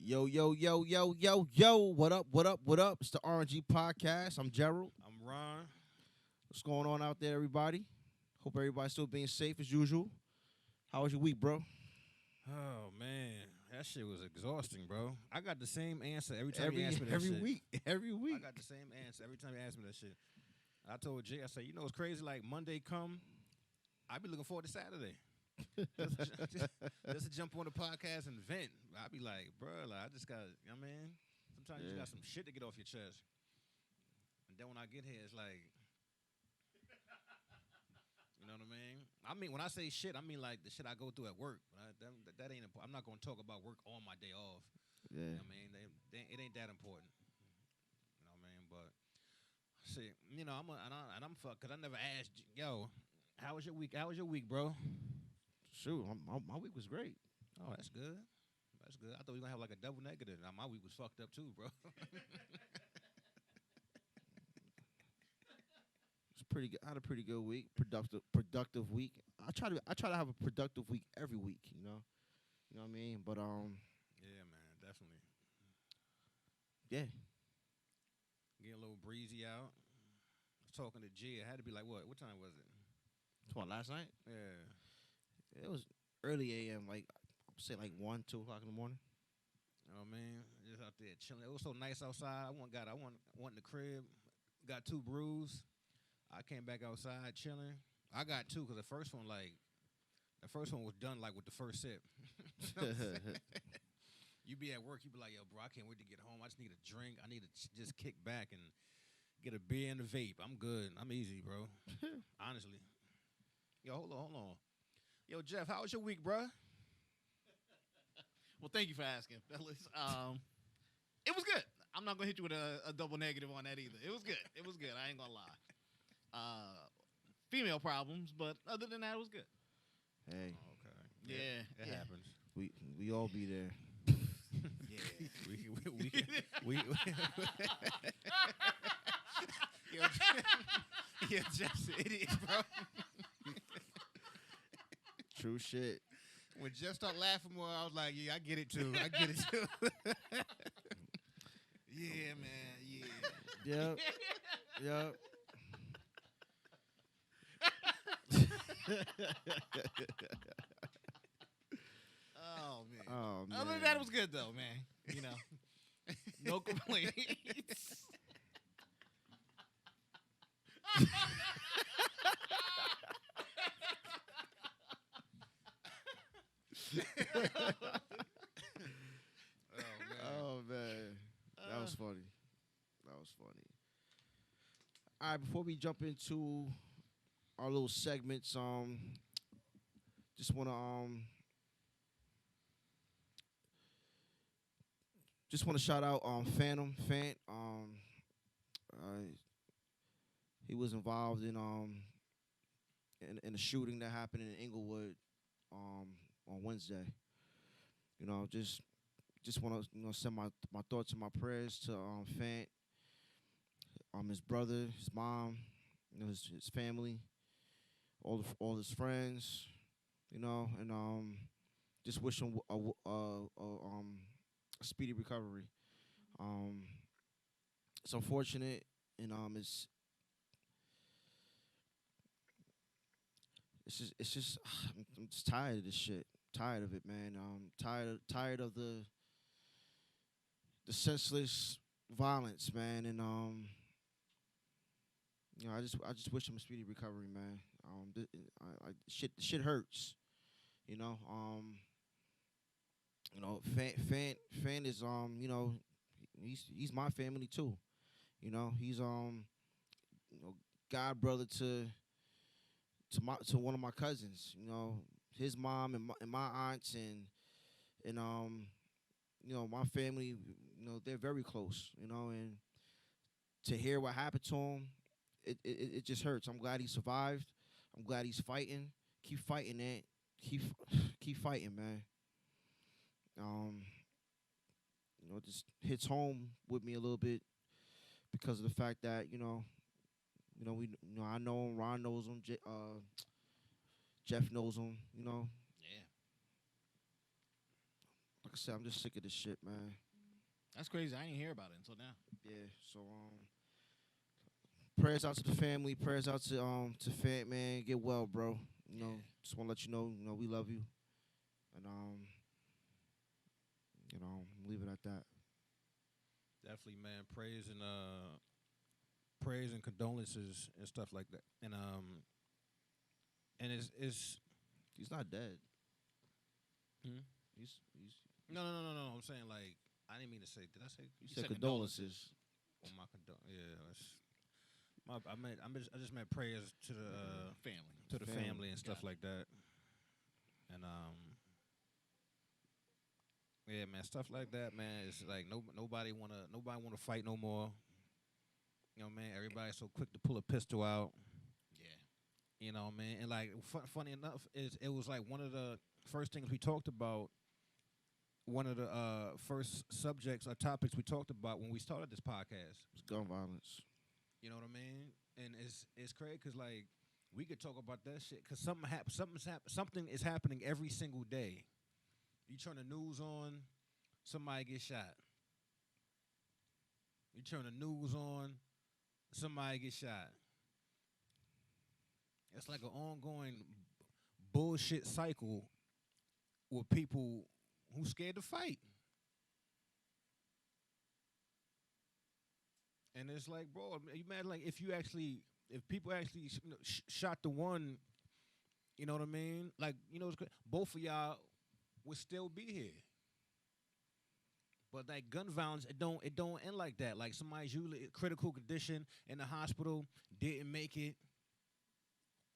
Yo, yo, yo, yo, yo, yo. What up, what up, what up? It's the R&G Podcast. I'm Gerald. I'm Ron. What's going on out there, everybody? Hope everybody's still being safe as usual. How was your week, bro? Oh man, that shit was exhausting, bro. I got the same answer every time you ask me that shit. Every week. I got the same answer every time you ask me that shit. I told Jay, I said, you know what's crazy? Like Monday come, I be looking forward to Saturday. just to jump on the podcast and vent. I be like, bro, like I just got, you know what I mean? Sometimes you just got some shit to get off your chest. And then when I get here, it's like, you know what I mean? I mean, when I say shit, I mean like the shit I go through at work. That ain't important. I'm not going to talk about work on my day off. Yeah. You know what I mean? It ain't that important. You know what I mean? But, see, you know, I'm fucked because I never asked, yo, how was your week? How was your week, bro? Shoot, my week was great. Oh, that's good. That's good. I thought we were going to have like a double negative. Now, my week was fucked up too, bro. It's pretty good. I had a pretty good week. Productive week. I try to have a productive week every week, you know? You know what I mean? But Yeah, man, definitely. yeah. Getting a little breezy out. I was talking to G. It had to be like, what? What time was it? What, last night? Yeah. It was early AM, like I'd say like 1, 2 o'clock in the morning. You know what I mean? Just out there chilling. It was so nice outside. I went in the crib, got 2 brews. I came back outside chilling. I got 2 because the first one was done like with the first sip. You be at work, you be like, yo, bro, I can't wait to get home. I just need a drink. I need to just kick back and get a beer and a vape. I'm good. I'm easy, bro. Honestly. Yo, hold on. Yo, Jeff, how was your week, bro? Well, thank you for asking, fellas. It was good. I'm not going to hit you with a double negative on that either. It was good. It was good. I ain't going to lie. Female problems, but other than that, it was good. Hey. Oh, okay. Yeah. It happens. We all be there. Yeah. Yo, Jeff's an idiot, bro. True shit. When Jeff started laughing more, I was like, yeah, I get it too. Yeah, man. Yeah. Yep. Yep. Oh, man. Oh, man. Other than that, it was good, though, man. You know, no complaints. Oh, man. That was funny. That was funny. All right, before we jump into our little segments, just want to shout out Phantom Fant. He was involved in a shooting that happened in Inglewood on Wednesday. You know, just want to send my thoughts and my prayers to Fant, his brother, his mom, you know, his family, all his friends, you know, and just wish him a speedy recovery. It's unfortunate, and it's just I'm just tired of this shit. Tired of it, man. Tired of the senseless violence, man, and you know, I just wish him a speedy recovery, man. Shit hurts, you know. Fan is you know, he's my family too, you know. He's you know, god brother to one of my cousins, you know, his mom and my aunts and you know, my family, you know, they're very close, you know, and to hear what happened to him, it just hurts. I'm glad he survived. I'm glad he's fighting. Keep fighting, that. Keep fighting, man. You know, it just hits home with me a little bit because of the fact that you know, I know him, Ron knows him, Jeff knows him, you know. Yeah. like I said, I'm just sick of this shit, man. That's crazy. I didn't hear about it until now. Yeah. So prayers out to the family. Prayers out to Fant, man. Get well, bro. You know, just want to let you know, we love you, and leave it at that. Definitely, man. Praise and condolences and stuff like that. And it's He's not dead. Hmm? He's no. I'm saying like I didn't mean to say. Did I say? you said condolences. Oh my yeah. I just meant prayers to the family and stuff like that. And yeah, man, stuff like that, man. It's like nobody wanna fight no more. You know, man. Everybody's so quick to pull a pistol out. Yeah. You know, man. And like, funny enough, it was like one of the first things we talked about. One of the first subjects or topics we talked about when we started this podcast. It's gun violence. You know what I mean? And it's crazy because like we could talk about that shit because something is happening every single day. You turn the news on, somebody gets shot. You turn the news on, somebody gets shot. It's like an ongoing bullshit cycle with people who scared to fight. And it's like, bro, you imagine like if people actually shot the one, you know what I mean? Like, you know, both of y'all would still be here. But like gun violence, it don't end like that. Like somebody's usually in critical condition in the hospital, didn't make it,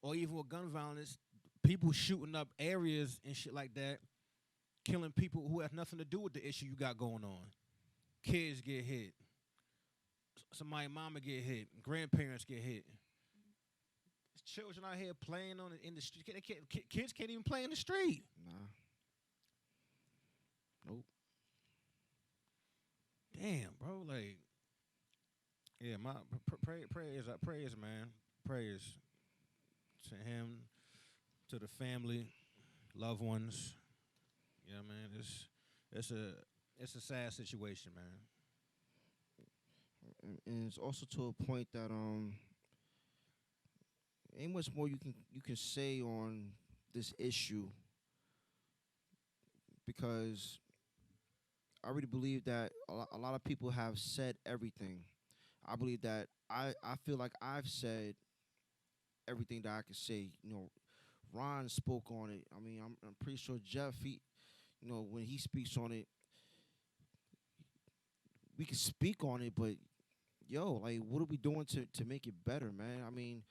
or even with gun violence, people shooting up areas and shit like that, killing people who have nothing to do with the issue you got going on. Kids get hit. Somebody mama get hit. Grandparents get hit. There's children out here playing in the street. Kids can't even play in the street. Nah. Nope. Damn, bro. Like, yeah, my prayers, man. Prayers to him, to the family, loved ones. You know what I mean? It's a sad situation, man. And it's also to a point that ain't much more you can say on this issue, because I really believe that a lot of people have said everything. I believe that I feel like I've said everything that I could say. You know, Ron spoke on it. I mean, I'm pretty sure Jeff, when he speaks on it, we can speak on it, but yo, like, what are we doing to make it better, man? I mean,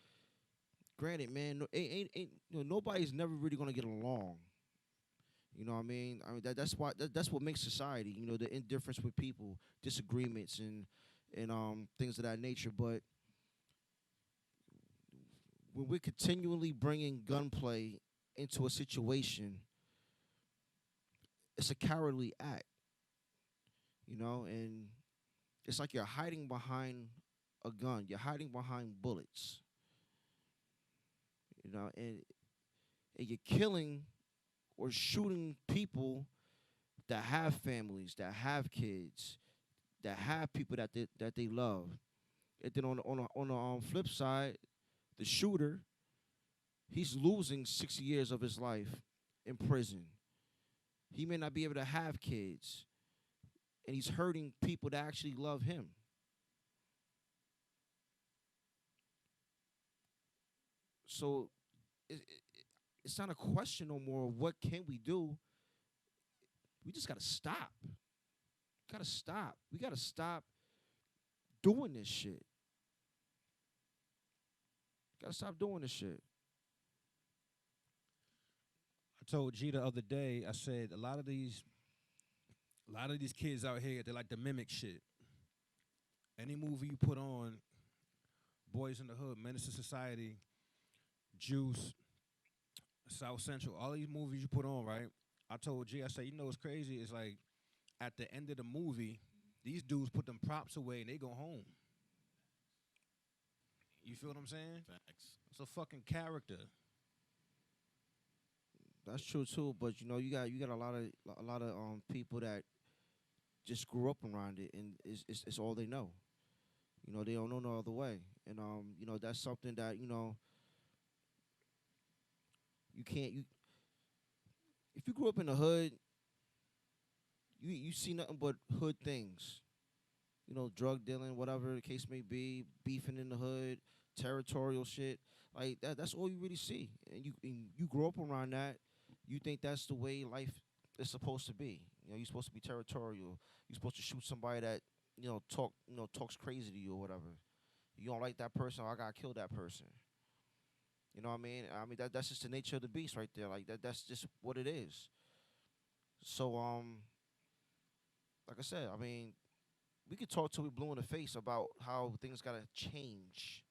granted, man, nobody's never really gonna get along. You know what I mean? That's why that's what makes society. You know, the indifference with people, disagreements, and things of that nature. But when we're continually bringing gunplay into a situation, it's a cowardly act. You know, and it's like you're hiding behind a gun. You're hiding behind bullets. You know, and you're killing or shooting people that have families, that have kids, that have people that they love. And then on the flip side, the shooter, he's losing 6 years of his life in prison. He may not be able to have kids, and he's hurting people that actually love him. So it's not a question no more of what can we do. We just gotta stop. Gotta stop. We gotta stop doing this shit. Gotta stop doing this shit. I told G the other day, I said a lot of these kids out here, they like to mimic shit. Any movie you put on, Boys in the Hood, Menace to Society, Juice, South Central, all these movies you put on, right? I told G, I said, you know what's crazy? It's like at the end of the movie, these dudes put them props away and they go home. You feel what I'm saying? Facts. It's a fucking character. That's true too. But you got a lot of people that just grew up around it, and it's all they know. They don't know no other way, and that's something that you can't. If you grew up in the hood, you see nothing but hood things. Drug dealing, whatever the case may be, beefing in the hood, territorial shit. Like that. That's all you really see, and you grow up around that. You think that's the way life is supposed to be. You're supposed to be territorial. You're supposed to shoot somebody that talks crazy to you or whatever. You don't like that person, I gotta kill that person. You know what I mean? That's just the nature of the beast right there. Like that. That's just what it is. So like I said, we could talk till we blue in the face about how things gotta change.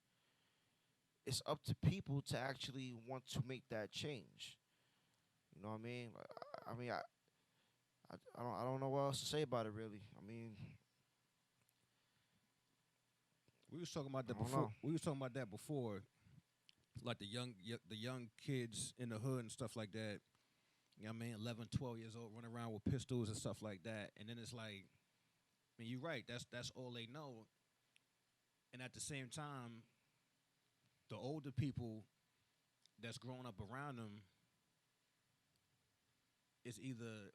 It's up to people to actually want to make that change. You know what I mean? I don't know what else to say about it really. We was talking about I that don't before. know. We was talking about that before, like the young kids in the hood and stuff like that. You know what I mean? 11, 12 years old, running around with pistols and stuff like that. And then it's like, you're right. That's all they know. And at the same time, the older people that's growing up around them is either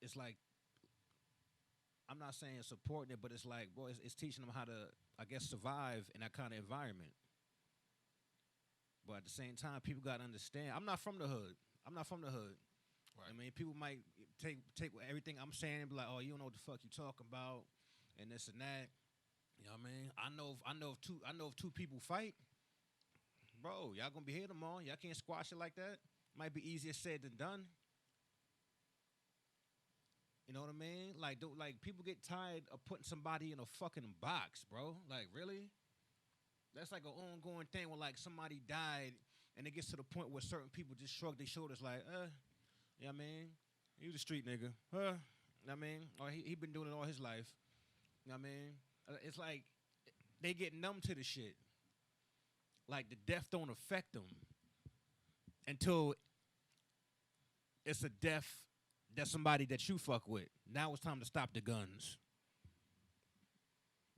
it's like I'm not saying supporting it, but it's like, boy, it's teaching them how to, I guess, survive in that kind of environment. But at the same time, people got to understand. I'm not from the hood. I'm not from the hood. Right. People might take everything I'm saying and be like, "Oh, you don't know what the fuck you talking about," and this and that. You know what I mean? I know if two people fight, bro, y'all gonna be here tomorrow. Y'all can't squash it like that. Might be easier said than done. You know what I mean? Like people get tired of putting somebody in a fucking box, bro. Like really? That's like an ongoing thing where like somebody died and it gets to the point where certain people just shrug their shoulders like, you know what I mean? He was a street nigga. You know what I mean? Or he been doing it all his life. You know what I mean? It's like they get numb to the shit. Like the death don't affect them until it's a death that's somebody that you fuck with. Now it's time to stop the guns.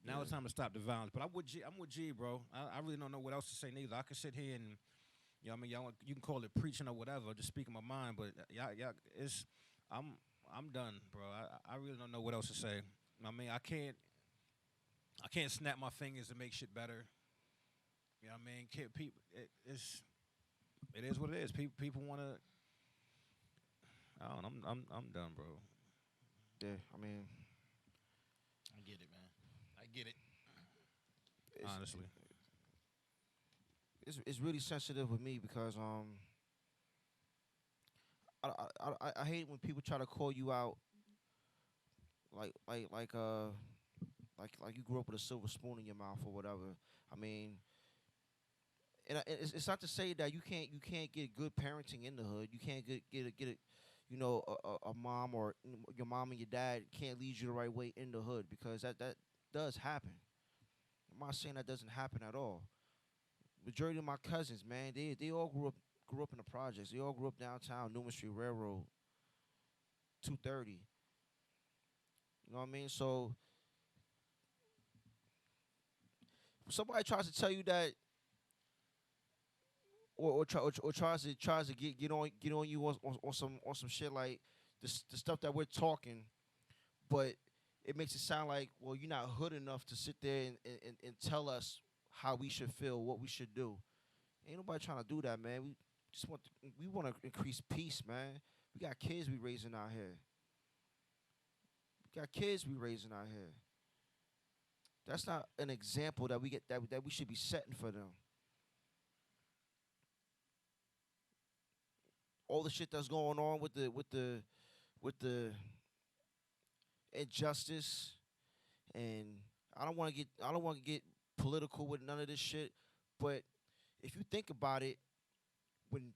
Now it's Yeah. time to stop the violence. But I'm with G, bro. I really don't know what else to say neither. I could sit here and, you know what I mean, y'all, you can call it preaching or whatever, just speaking my mind. But I'm done, bro. I really don't know what else to say. I can't snap my fingers and make shit better. You know what I mean? It is what it is. People want to. I don't know. I'm done, bro. Yeah. I get it, man. I get it. It's, Honestly, it's really sensitive with me because I hate when people try to call you out like you grew up with a silver spoon in your mouth or whatever. I mean, it's not to say that you can't get good parenting in the hood. You can't get a a mom or your mom and your dad can't lead you the right way in the hood because that does happen. I'm not saying that doesn't happen at all. Majority of my cousins, man, they all grew up in the projects. They all grew up downtown Newman Street Railroad, 230. You know what I mean? So if somebody tries to tell you that, or tries to get on you on some shit like the stuff that we're talking, but it makes it sound like, well, you're not hood enough to sit there and tell us how we should feel, what we should do. Ain't nobody trying to do that, man. We want to increase peace, man. We got kids we raising out here. We got kids we raising out here. That's not an example that we should be setting for them. All the shit that's going on with the injustice, and I don't want to get political with none of this shit, but if you think about it, when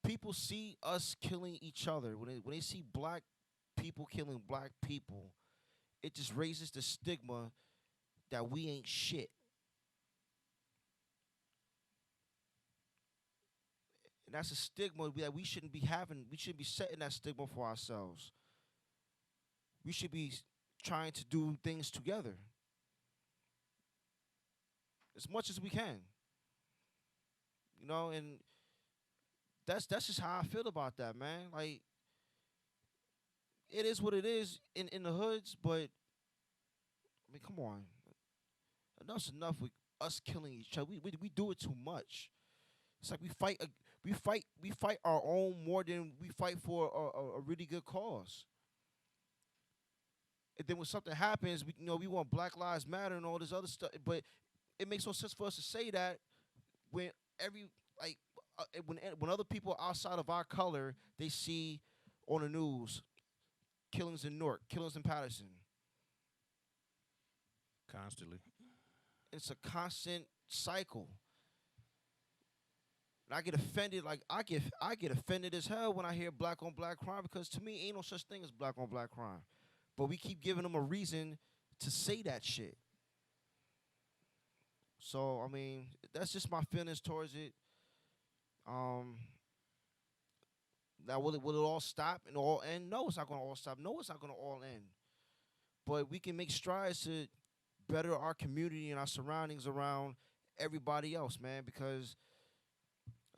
people see us killing each other, when they see black people killing black people, it just raises the stigma that we ain't shit. And that's a stigma that we shouldn't be having. We shouldn't be setting that stigma for ourselves. We should be trying to do things together as much as we can. And that's just how I feel about that, man. Like, it is what it is in the hoods, but I mean, come on. Enough's enough with us killing each other. We do it too much. It's like we fight our own more than we fight for a really good cause. And then when something happens, we want Black Lives Matter and all this other stuff. But it makes no sense for us to say that when every like when other people outside of our color, they see on the news killings in Newark, killings in Patterson. Constantly. It's a constant cycle. And I get offended, like I get offended as hell when I hear black on black crime, because to me ain't no such thing as black on black crime. But we keep giving them a reason to say that shit. So I mean, that's just my feelings towards it. Now will it all stop and all end? No, it's not gonna all stop. No, it's not gonna all end. But we can make strides to better our community and our surroundings around everybody else, man, because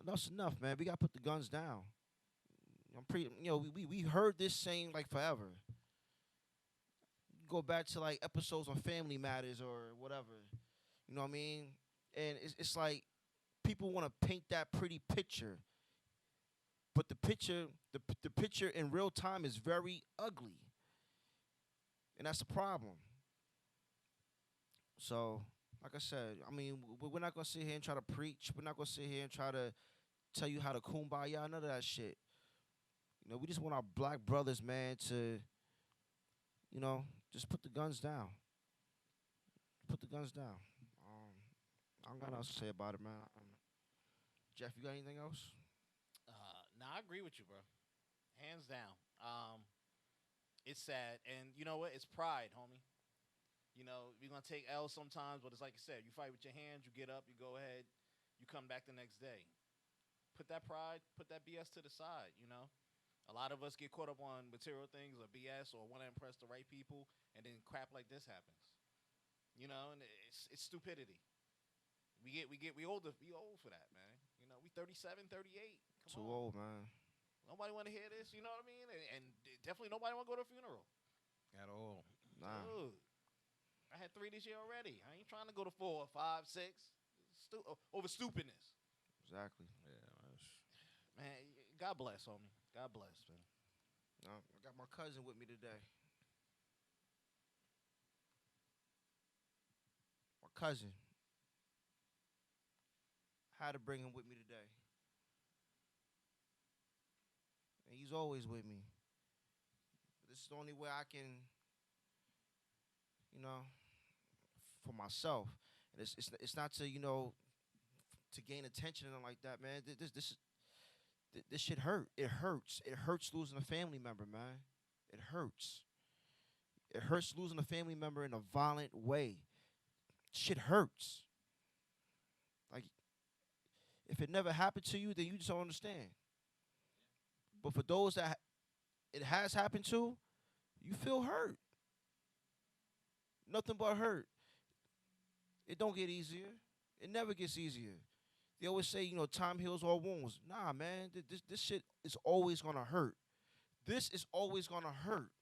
enough's enough, man. We gotta put the guns down. We heard this saying like forever. Go back to like episodes on Family Matters or whatever. You know what I mean? And it's like people want to paint that pretty picture, but the picture in real time is very ugly, and that's the problem. So, like I said, I mean, we're not gonna sit here and try to preach. We're not gonna sit here and try to tell you how to kumbaya, none of that shit. We just want our black brothers, man, to, just put the guns down. Put the guns down. I don't got nothing else to say about it, man. Jeff, you got anything else? Nah, I agree with you, bro. Hands down. It's sad, and you know what? It's pride, homie. You're gonna take L sometimes, but it's like you said, you fight with your hands, you get up, you go ahead, you come back the next day. Put that pride, put that BS to the side. A lot of us get caught up on material things or BS or want to impress the right people, and then crap like this happens. And it's stupidity. We old for that, man. We 37, 38. Come Too on. old, man. Nobody want to hear this, you know what I mean? And definitely nobody want to go to a funeral. At all. Nah. Dude, I had 3 this year already. I ain't trying to go to 4, 5, 6. Over stupidness. Exactly. Yeah. Man, God bless, homie. God bless, man. I got my cousin with me today. My cousin. Had to bring him with me today. And he's always with me. This is the only way I can, for myself. And it's not to, to gain attention and like that, man. This shit hurt. It hurts. It hurts losing a family member, man. It hurts. It hurts losing a family member in a violent way. Shit hurts. Like, if it never happened to you, then you just don't understand. But for those that it has happened to, you feel hurt. Nothing but hurt. It don't get easier. It never gets easier. They always say, time heals all wounds. Nah, man, this shit is always going to hurt. This is always going to hurt.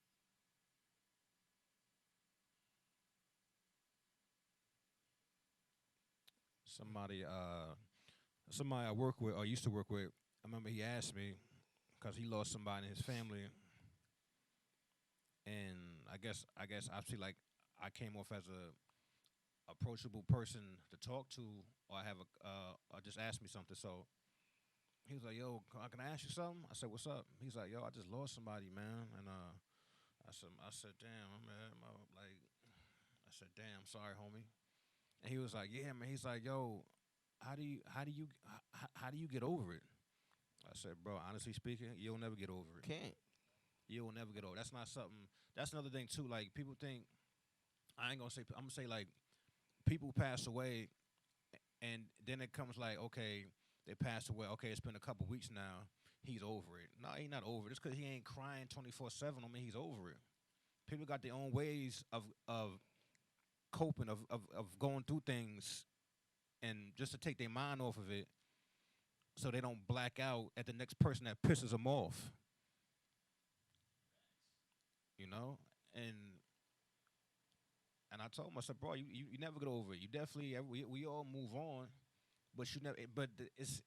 Somebody I work with or used to work with, I remember he asked me, because he lost somebody in his family, and I guess I feel like I came off as a approachable person to talk to, or or just ask me something. So he was like, "Yo, can I ask you something?" I said, "What's up?" He's like, "Yo, I just lost somebody, man," and I said, "Damn, man," I said, "Damn, sorry, homie." And he was like, "Yeah, man." He's like, "Yo, how do you get over it?" I said, "Bro, honestly speaking, you'll never get over it. Can't. You'll never get over it. That's not something. That's another thing too. Like, people think, I ain't gonna say. I'm gonna say, like, people pass away, and then it comes like, okay, they passed away. Okay, it's been a couple weeks now. He's over it. No, he not over it. Just because he ain't crying 24/7 don't mean he's over it. People got their own ways of coping, of going through things, and just to take their mind off of it, so they don't black out at the next person that pisses them off. You know, and I told him, I said, bro, you never get over it. You definitely, we all move on, but you never. But it's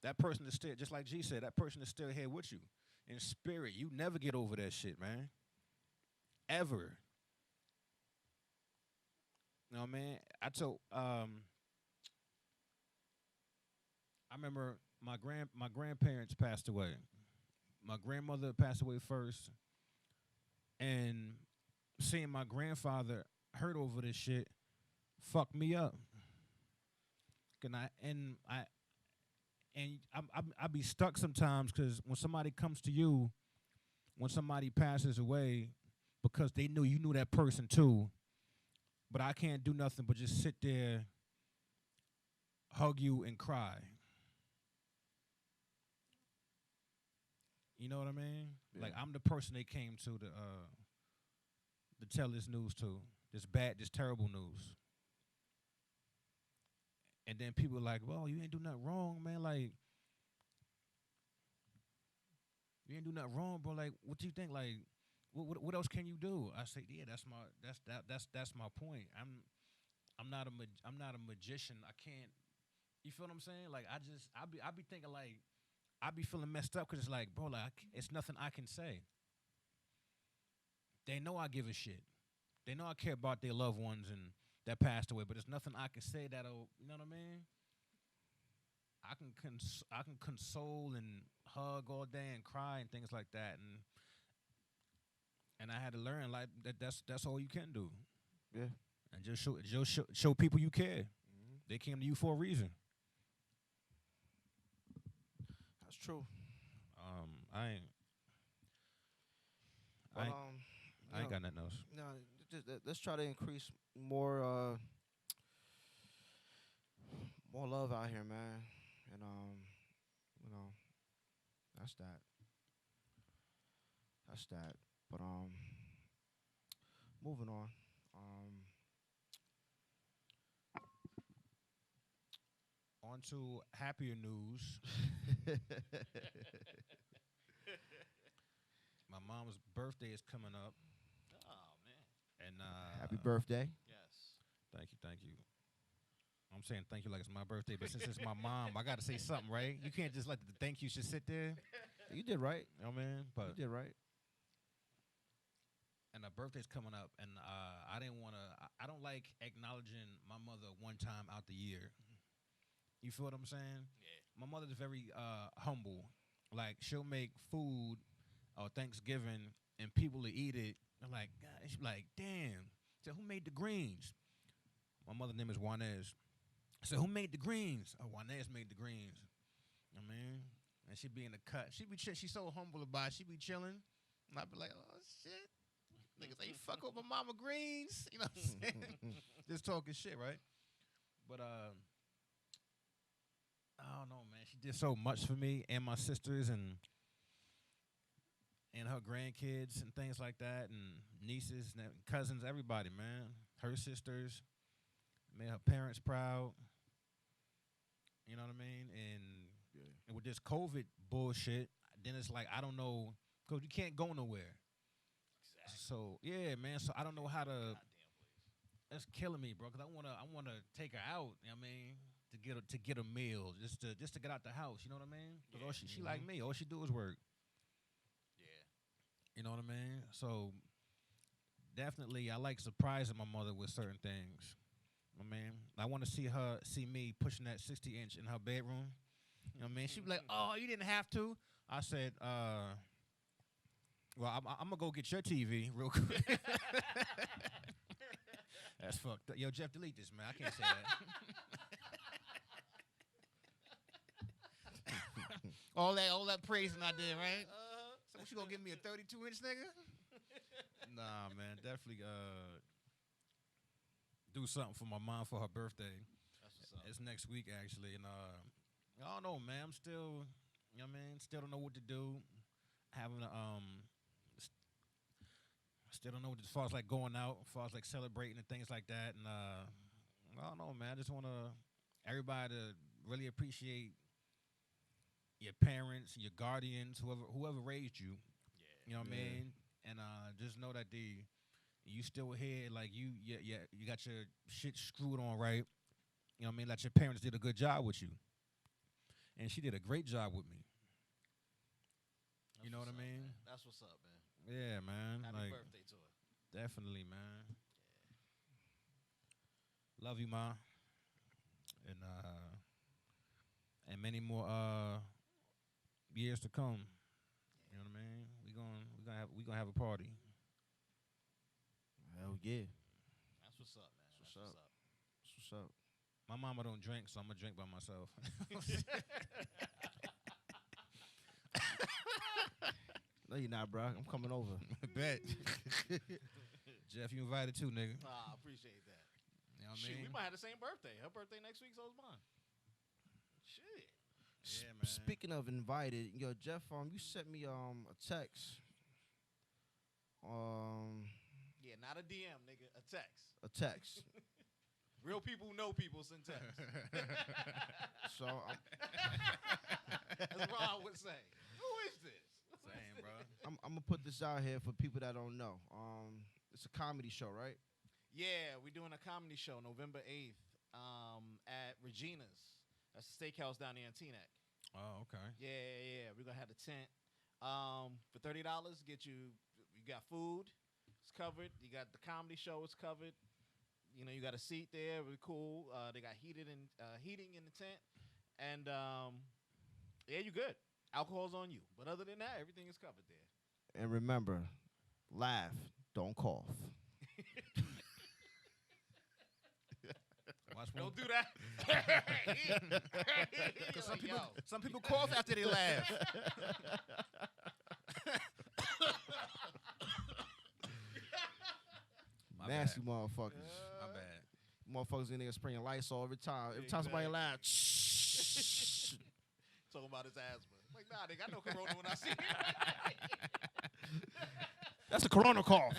that person is still, just like G said, that person is still here with you in spirit. You never get over that shit, man. Ever. You know what I mean? I remember my grandparents passed away. My grandmother passed away first, and seeing my grandfather hurt over this shit fucked me up. I be stuck sometimes because when somebody comes to you, when somebody passes away, because you knew that person too, but I can't do nothing but just sit there, hug you, and cry. You know what I mean? Yeah. Like I'm the person they came to tell this news to, this terrible news. And then people are like, well, you ain't do nothing wrong, man. Like, you ain't do nothing wrong, bro. Like, what do you think? Like, what else can you do? I say, yeah, that's my point. I'm not a magician. I can't. You feel what I'm saying? Like, I be thinking like, I be feeling messed up because it's like, bro, like it's nothing I can say. They know I give a shit. They know I care about their loved ones and that passed away, but there's nothing I can say that'll, you know what I mean? I can console and hug all day and cry and things like that, and I had to learn like that's all you can do. Yeah. And just show people you care. Mm-hmm. They came to you for a reason. That's true. I ain't got nothing else. No, let's try to increase more more love out here, man. And that's that. That's that. But moving on. On to happier news. My mom's birthday is coming up. Oh man. And Happy birthday. Yes. Thank you. I'm saying thank you like it's my birthday, but since it's my mom, I got to say something, right? You can't just let the thank you just sit there. You did right. You know what I mean? But You did right. and her birthday's coming up, and I don't like acknowledging my mother one time out the year. You feel what I'm saying? Yeah. My mother's very humble. Like she'll make food or Thanksgiving, and people will eat it. I'm like, God, she's like, damn. So who made the greens? My mother's name is Juanez. I said, who made the greens? Oh, Juanez made the greens. I mean, and she be in the cut. She's so humble about it. She be chilling, and I be like, oh shit, niggas ain't fuck with my mama greens. You know what I'm saying? Just talking shit, right? But I don't know, man. She did so much for me and my sisters and her grandkids and things like that, and nieces and cousins, everybody, man. Her sisters made her parents proud. You know what I mean? And with this COVID bullshit, then it's like I don't know, because you can't go nowhere. Exactly. So yeah, man. So I don't know how to. Goddamn place. That's killing me, bro. Because I wanna take her out. You know what I mean, to get a meal, just to get out the house. You know what I mean? Because all she like me. All she do is work. Yeah. You know what I mean? So definitely, I like surprising my mother with certain things. I mean, I want to see me pushing that 60-inch in her bedroom. You know what I mean? She'd be like, "Oh, you didn't have to." I said, "Well, I'm gonna go get your TV real quick." That's fucked up. Yo, Jeff, delete this, man. I can't say that. all that praising I did, right? So what, you gonna give me a 32-inch, nigga? Nah, man, definitely do something for my mom for her birthday. That's what's up. It's next week actually, and I don't know, man. I'm still, you know what I mean? Still don't know what to do. Having a, still don't know as far as like going out, as far as like celebrating and things like that. And I don't know, man. I just want everybody to really appreciate your parents, your guardians, whoever raised you. You know what I Yeah. mean? And just know that you still here, like you got your shit screwed on right. You know what I mean? Like your parents did a good job with you, and she did a great job with me. You know what I mean? Man. That's what's up, man. Yeah, man. Happy Like birthday to her. definitely, man. Love you, ma, and many more years to come. You know what I mean? We gonna have a party. Hell yeah. That's what's up, man. That's That's what's what's up. That's what's up. My mama don't drink, so I'm gonna drink by myself. No, you're not, bro. I'm coming over. Bet. Jeff, you invited too, nigga. I appreciate that. You know what I Shoot, mean? we might have the same birthday. Her birthday next week, so is mine. Shit. Yeah, man. Speaking of invited, yo, Jeff, you sent me a text. Yeah, not a DM, nigga. A text. A text. Real people who know people send text. So As Ron would say. Who is this? Same, bro. I'm gonna put this out here for people that don't know. It's a comedy show, right? Yeah, we're doing a comedy show November 8th at Regina's. That's a steakhouse down there in Teaneck. Oh, okay. Yeah. We're going to have the tent. For $30, you got food. It's covered. You got the comedy show. It's covered. You know, you got a seat there. Really cool. They got heating in the tent. And, yeah, you good. Alcohol's on you. But other than that, everything is covered there. And remember, laugh, don't cough. Watch one. Don't do that. Because Like, some people cough after they laugh. My Nasty bad. motherfuckers. My bad. Motherfuckers in there spraying Lysol every time. Every time somebody Exactly. laughs. Talking about his asthma. Like, nah, they got no corona when I see you. That's a corona cough.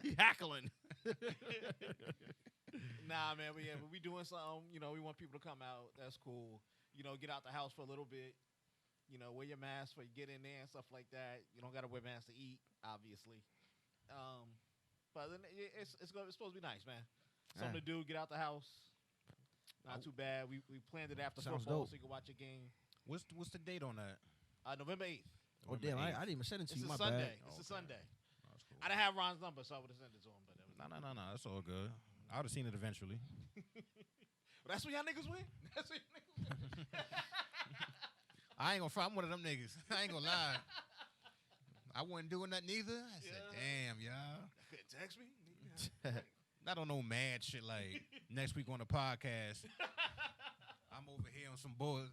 He hackling. Nah, man, but we doing something. You know, we want people to come out. That's cool. You know, get out the house for a little bit. You know, wear your mask when you get in there and stuff like that. You don't got to wear masks to eat, obviously. But then it's supposed to be nice, man. Something to do. Get out the house. Not too bad. We planned it after Sounds football dope. so you can watch a game. What's the date on that? November 8th. Oh, damn. I didn't even send it to It's you. a My Sunday. bad. It's a Okay. Sunday. That's cool. I didn't have Ron's number, so I would have sent it to him. But that was No. That's all good. I would have seen it eventually. But that's when y'all niggas win. That's when y'all niggas win. I ain't gonna front. I'm one of them niggas. I ain't gonna lie. I wasn't doing that neither. I said, Yeah. damn, y'all. Couldn't text me. Not on no mad shit like next week on the podcast. I'm over here on some boys.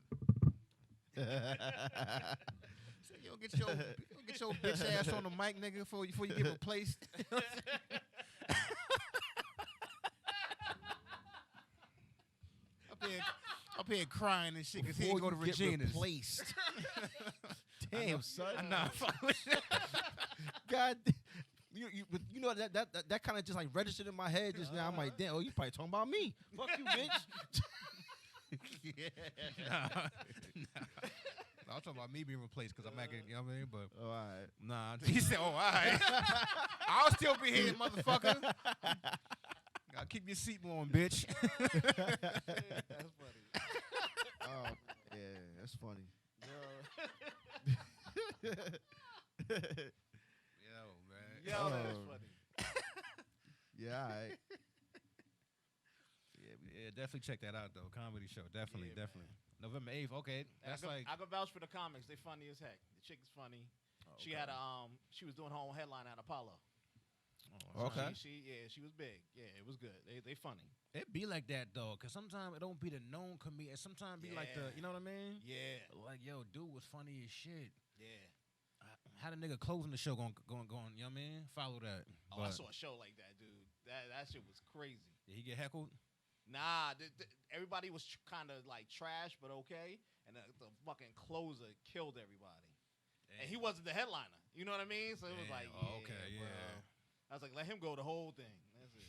So you don't get your bitch ass on the mic, nigga, before you get replaced. Up here crying and shit because he Before didn't go to you get Regina's. replaced. Damn, son. I know. God, you know that kind of just like registered in my head just now. I'm like, damn, you probably talking about me. Fuck you, bitch. Nah. I was talking about me being replaced because I'm not getting, you know what I mean? But All right. nah, he said, "Oh, all right, I'll still be here, motherfucker. I'll keep your seat warm, bitch." That's funny. Oh, yeah, that's funny. Yo, man. Yo, that's Oh. funny. Yeah, all right. Yeah, definitely check that out though. Comedy show, definitely, Yeah, man. definitely. November 8th. Okay, that's like I can vouch for the comics. They funny as heck. The chick is funny. She had she was doing her own headline at Apollo. Oh, Okay. She was big. Yeah, it was good. They funny. it be like that though, cause sometimes it don't be the known comedian. Sometimes be like the, Yeah. you know what I mean? Yeah, Like, yo, dude was funny as shit. yeah. How the nigga closing the show going? You know what I mean? Follow that. Oh, I But- saw a show like that, dude. That shit was crazy. Did he get heckled? Nah, everybody was kind of like trash, but okay. And the fucking closer killed everybody. Damn. And he wasn't the headliner. You know what I mean? So it was like, yeah, okay, bro. yeah. I was like, let him go the whole thing. That's it.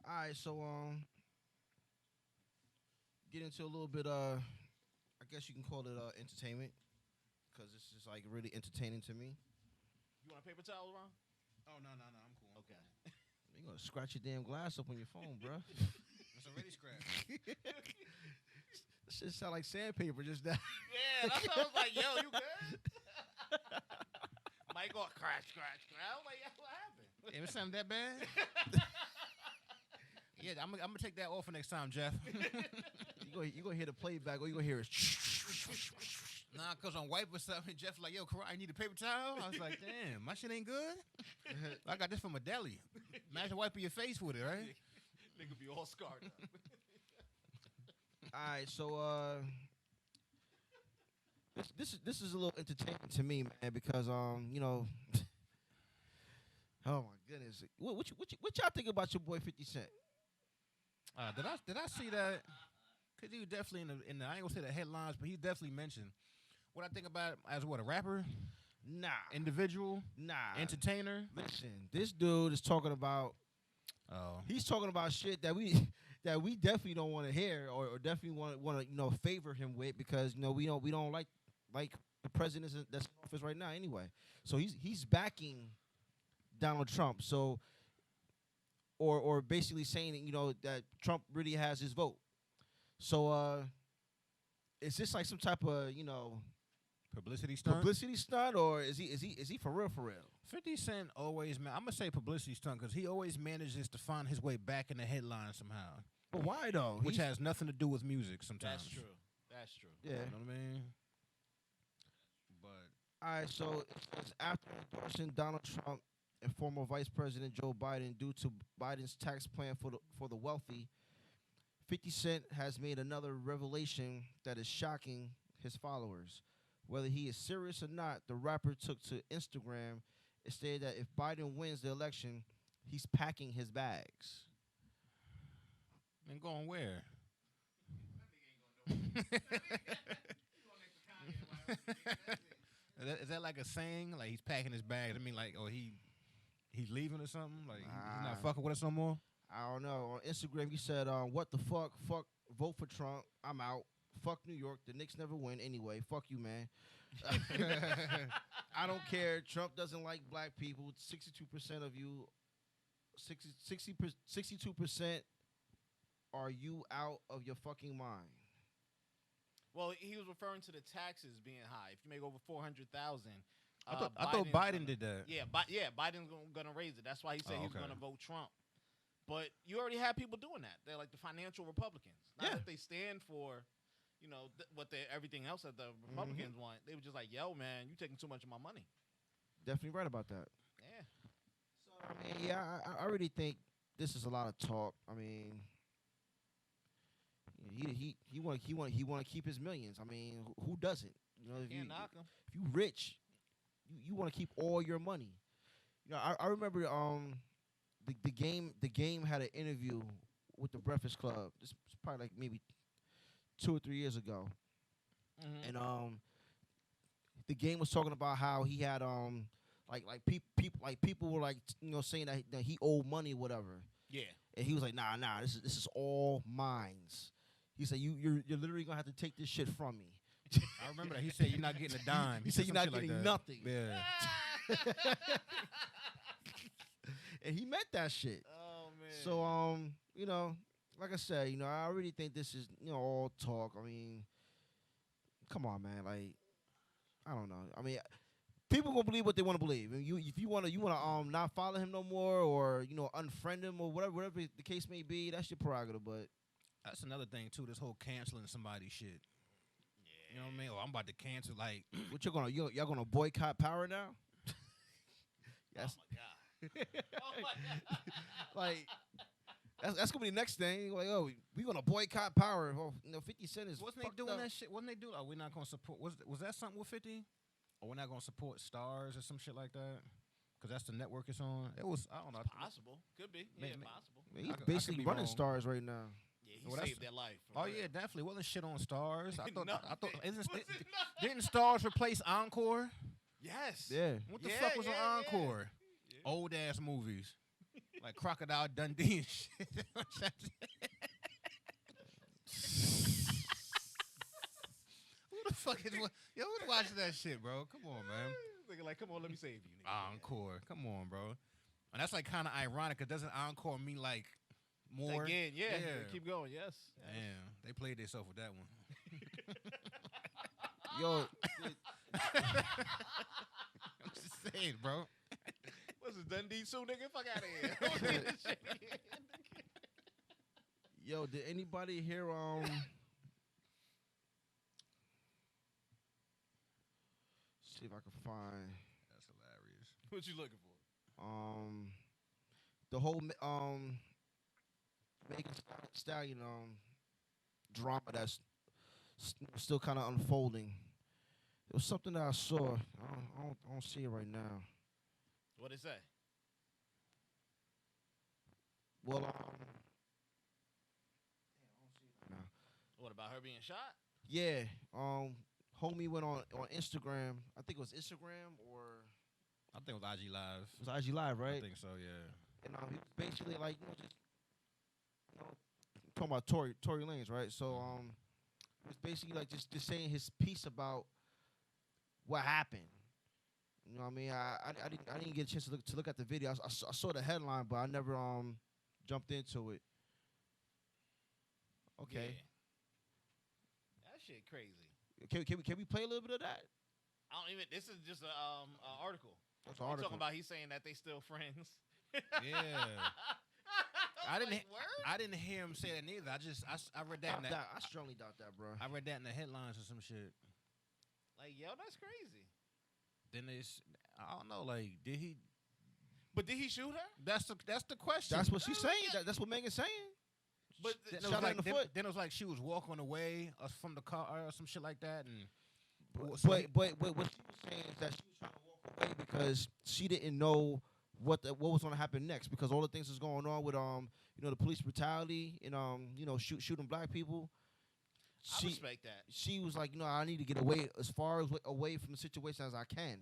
All right, so get into a little bit I guess you can call it entertainment, because this is like really entertaining to me. You want a paper towel, Ron? Oh no, I'm cool. Okay. You gonna scratch your damn glass up on your phone, bro? It's already scratched. This shit sound like sandpaper just now. Yeah, that's what I was like, yo, you good? Mike go scratch. I was like, yeah, what happened? It was something that bad? Yeah, I'm gonna take that off for next time, Jeff. You gonna hear the playback, or you gonna hear it. Nah, cause I'm wiping something. Jeff like, yo, I need a paper towel. I was like, damn, my shit ain't good. I got this from a deli. Imagine wiping your face with it, right? Nigga be all scarred up. All right, so this is a little entertaining to me, man, because you know, oh my goodness, what y'all think about your boy 50 Cent? Did I see that? Cause he was definitely in the I ain't gonna say the headlines, but he definitely mentioned. What I think about him as what, a rapper, Nah, individual, entertainer. Listen, this dude is talking about. Oh, He's talking about shit that we definitely don't want to hear, or definitely want to favor him with, because we don't like the president that's in office right now anyway. So he's backing Donald Trump. So or basically saying that Trump really has his vote. So is this like some type of publicity stunt, or is he for real? 50 Cent always, I'm going to say publicity stunt, because he always manages to find his way back in the headlines somehow. But why, though? Which has nothing to do with music sometimes. That's true. Yeah. You know what I mean? But all right, so it's after endorsing Donald Trump and former Vice President Joe Biden due to Biden's tax plan for the wealthy, 50 Cent has made another revelation that is shocking his followers. Whether he is serious or not, the rapper took to Instagram and stated that if Biden wins the election, he's packing his bags. And going where? Is that like a saying? Like he's packing his bags? I mean, like, or he's leaving or something? Like he's not fucking with us no more? I don't know. On Instagram, he said, what the fuck? Fuck, vote for Trump. I'm out. Fuck New York. The Knicks never win anyway. Fuck you, man. I don't care. Trump doesn't like black people. 62% of you, 62% are you out of your fucking mind. Well, he was referring to the taxes being high. If you make over 400,000, I thought Biden did that. Yeah, Biden's gonna raise it. That's why he said he was gonna vote Trump. But you already have people doing that. They're like the financial Republicans. Not that they stand for, everything else that the Republicans want. They were just like, yo, man, you taking too much of my money. Definitely right about that. Yeah. So I mean, I really think this is a lot of talk. I mean, he want to keep his millions. I mean, who doesn't? If Can't knock him. If you rich, you want to keep all your money. I remember the game had an interview with the Breakfast Club. This was probably like maybe 2 or 3 years ago, and the game was talking about how he had people were like saying that he owed money, whatever. Yeah. And he was like, nah, this is all mines. He said, you're literally gonna have to take this shit from me. I remember that. He said, you're not getting a dime. He said, you're not getting nothing. Yeah. And he meant that shit. Oh man. So like I said, I really think this is all talk. I mean, come on, man. Like, I don't know. I mean, people gonna believe what they want to believe. And if you wanna not follow him no more, or unfriend him, or whatever the case may be, that's your prerogative. But that's another thing too. This whole canceling somebody shit. Yeah. You know what I mean? Or I'm about to cancel. Like, what y'all gonna boycott Power now? Yes. Oh my god. Oh my god. Like, that's gonna be the next thing. Like, we gonna boycott Power. Well, 50 Cent is. Wasn't they doing that shit? Wasn't they doing? Oh, we're not gonna support. Was that something with 50? Or we're not gonna support stars or some shit like that? Because that's the network it's on. It was, I don't know. Possible. Could be. May- Yeah, may- possible. Man, I he's could basically be running wrong. stars right now. Yeah, he Well, that's- saved their life. for Oh real. yeah, definitely. Wasn't shit on Stars. I thought. No, I thought. it Isn't, was not. didn't Stars replace Encore? Yes. Yeah. What the Yeah, fuck was yeah, on yeah. Encore? Yeah. Old ass movies, like Crocodile Dundee and shit. Who the fuck is yo? Who's watching that shit, bro? Come on, man. Nigga, like, come on, let me save you. Nigga. Encore, come on, bro. And that's like kind of ironic, cause doesn't Encore mean like more? Again, yeah. Yeah. Keep going. Yes. Damn, they played themselves with that one. Yo, I'm just saying, bro. What's this, Dundee Sue, nigga? Fuck out of here. yo, did anybody hear see if I can find That's hilarious. What you looking for? the whole Megan Thee Stallion drama that's still kind of unfolding. It was something that I saw. I don't see it right now. What it say? Well, What about her being shot? yeah, homie went on Instagram. I think it was Instagram or I think it was IG Live. it was IG Live, right? I think so, yeah. And he was basically like, just talking about Tory Lanez, right? So it was basically like just saying his piece about what happened. You know what I mean? I didn't get a chance to look at the video. I saw the headline, but I never jumped into it. Okay, Yeah. That shit crazy. can we play a little bit of that? I don't even. This is just a article. That's He an article. talking about he's saying that they still friends. Yeah. I didn't. Like, word? I didn't hear him say that neither. I read that. I strongly doubt that, bro. I read that in the headlines or some shit. Like, yo, that's crazy. Then I don't know. Like, did he? But did he shoot her? That's the question. That's what she's saying. That's what Megan's saying. But Then it, Shot was her like, in the then, foot. then it was like she was walking away from the car or some shit like that, and But, so what she was saying is that she was trying to walk away because she didn't know what was going to happen next, because all the things that's going on with the police brutality and shooting black people. I respect that. She was like, I need to get away as far away from the situation as I can,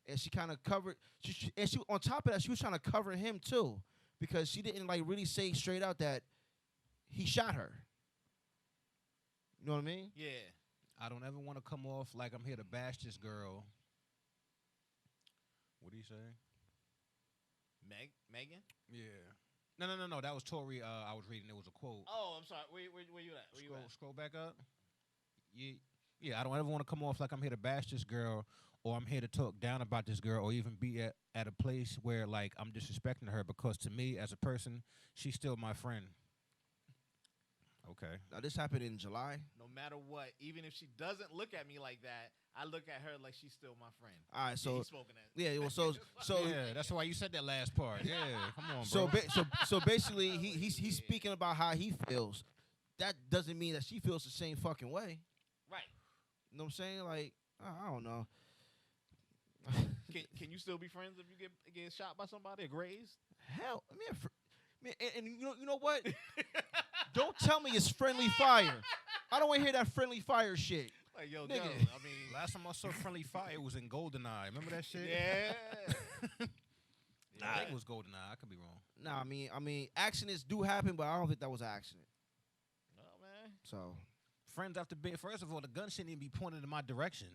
and she kind of covered. She on top of that, she was trying to cover him too, because she didn't like really say straight out that he shot her. You know what I mean? Yeah. I don't ever want to come off like I'm here to bash this girl. What do you say? Megan? Yeah. No. That was Tory. I was reading. It was a quote. Oh, I'm sorry. Where you at? Where you at? Scroll back up. Yeah. I don't ever want to come off like I'm here to bash this girl, or I'm here to talk down about this girl, or even be at a place where like I'm disrespecting her, because to me as a person, she's still my friend. Okay. Now this happened in July. No matter what, even if she doesn't look at me like that, I look at her like she's still my friend. All right, so he's spoken that. yeah, well, so Yeah, that's why you said that last part. Yeah, come on, so bro. so basically, he's speaking about how he feels. That doesn't mean that she feels the same fucking way. Right. You know what I'm saying? Like, I don't know. Can you still be friends if you get shot by somebody or grazed? Hell, man, and you know what? Don't tell me it's friendly fire. I don't want to hear that friendly fire shit. Like, yo, Nigga. Joe, I mean, Last time I saw Friendly Fire was in GoldenEye. Remember that shit? yeah. I think it was GoldenEye. I could be wrong. Nah, I mean, accidents do happen, but I don't think that was an accident. No, man. So, Friends after being, first of all, the gun shouldn't even be pointed in my direction.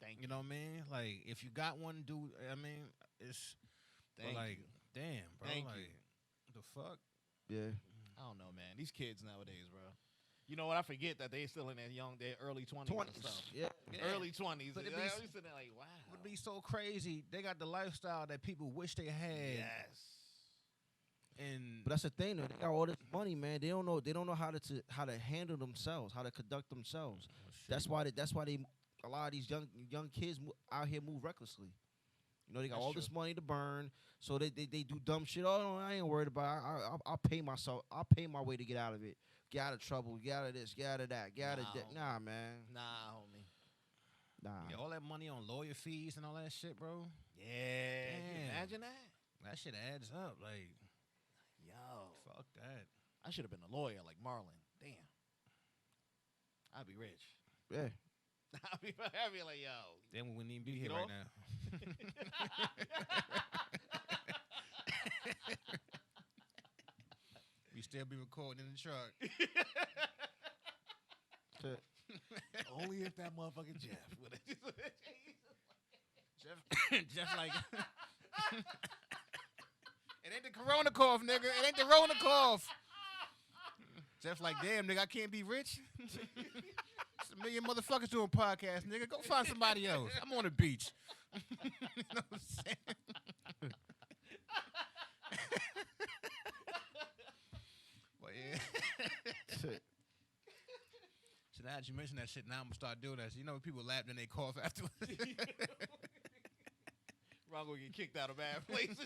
Thank You know what I mean? Like, if you got one, dude, I mean, it's Thank like, you. damn, bro. Thank like, you. the fuck? yeah. I don't know, man. These kids nowadays, bro. You know what? I forget that they still in their early 20s and stuff. Yeah. Early 20s. But I it be- was sitting there like, wow. It would be so crazy. They got the lifestyle that people wish they had. Yes. And But that's the thing, though. They got all this money, man. They don't know how to handle themselves, how to conduct themselves. That's why a lot of these young kids out here move recklessly. You know, they got That's all true. this money to burn, so they do dumb shit. Oh, no, I ain't worried about it. I'll pay myself. I'll pay my way to get out of it. Get out of trouble. Get out of this. Get out of that. Get out of that. No. Nah, man. Nah, homie. Nah. yeah, all that money on lawyer fees and all that shit, bro. Yeah. Can you Damn. imagine that? That shit adds up. Like, Yo. fuck that. I should have been a lawyer like Marlon. Damn. I'd be rich. Yeah. I'd be like, yo. Then we wouldn't even be You here get right off? now. We still be recording in the truck. Only if that motherfucking Jeff would have. Jeff like, it ain't the corona cough, nigga. It ain't the Rona cough. Jeff like, damn, nigga, I can't be rich. There's a million motherfuckers doing podcasts, nigga. Go find somebody else. I'm on the beach. You know what I'm saying? But yeah. So now that you mention that shit, now I'm gonna start doing that. So you know when people laugh and they cough afterwards. Ron gonna get kicked out of bad places.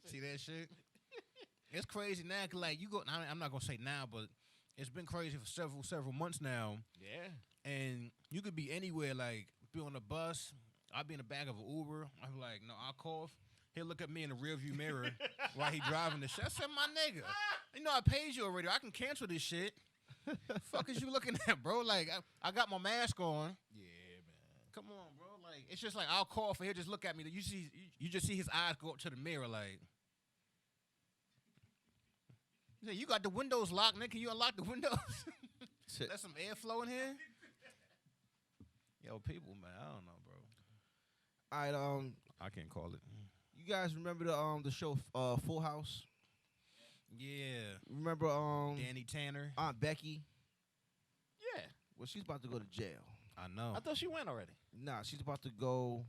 See that shit? It's crazy now. 'Cause like you go, I'm not gonna say now, but it's been crazy for several months now. Yeah. And you could be anywhere, like be on a bus. I'll be in the back of an Uber. I'm like, no, I'll cough. He'll look at me in the rearview mirror while he driving the shit. I said, my nigga, you know I paid you already. I can cancel this shit. Fuck is you looking at, bro? Like I got my mask on. Yeah, man. Come on, bro. Like it's just like I'll cough and he'll just look at me. You just see his eyes go up to the mirror, like. Yeah, you got the windows locked, nigga. Can you unlock the windows? Let some airflow in here. Yo, people, man, I don't know, bro. All right, I can't call it. you guys remember the show Full House? Yeah. Remember Danny Tanner. Aunt Becky? Yeah. Well, she's about to go to jail. I know. I thought she went already. Nah, she's about to go.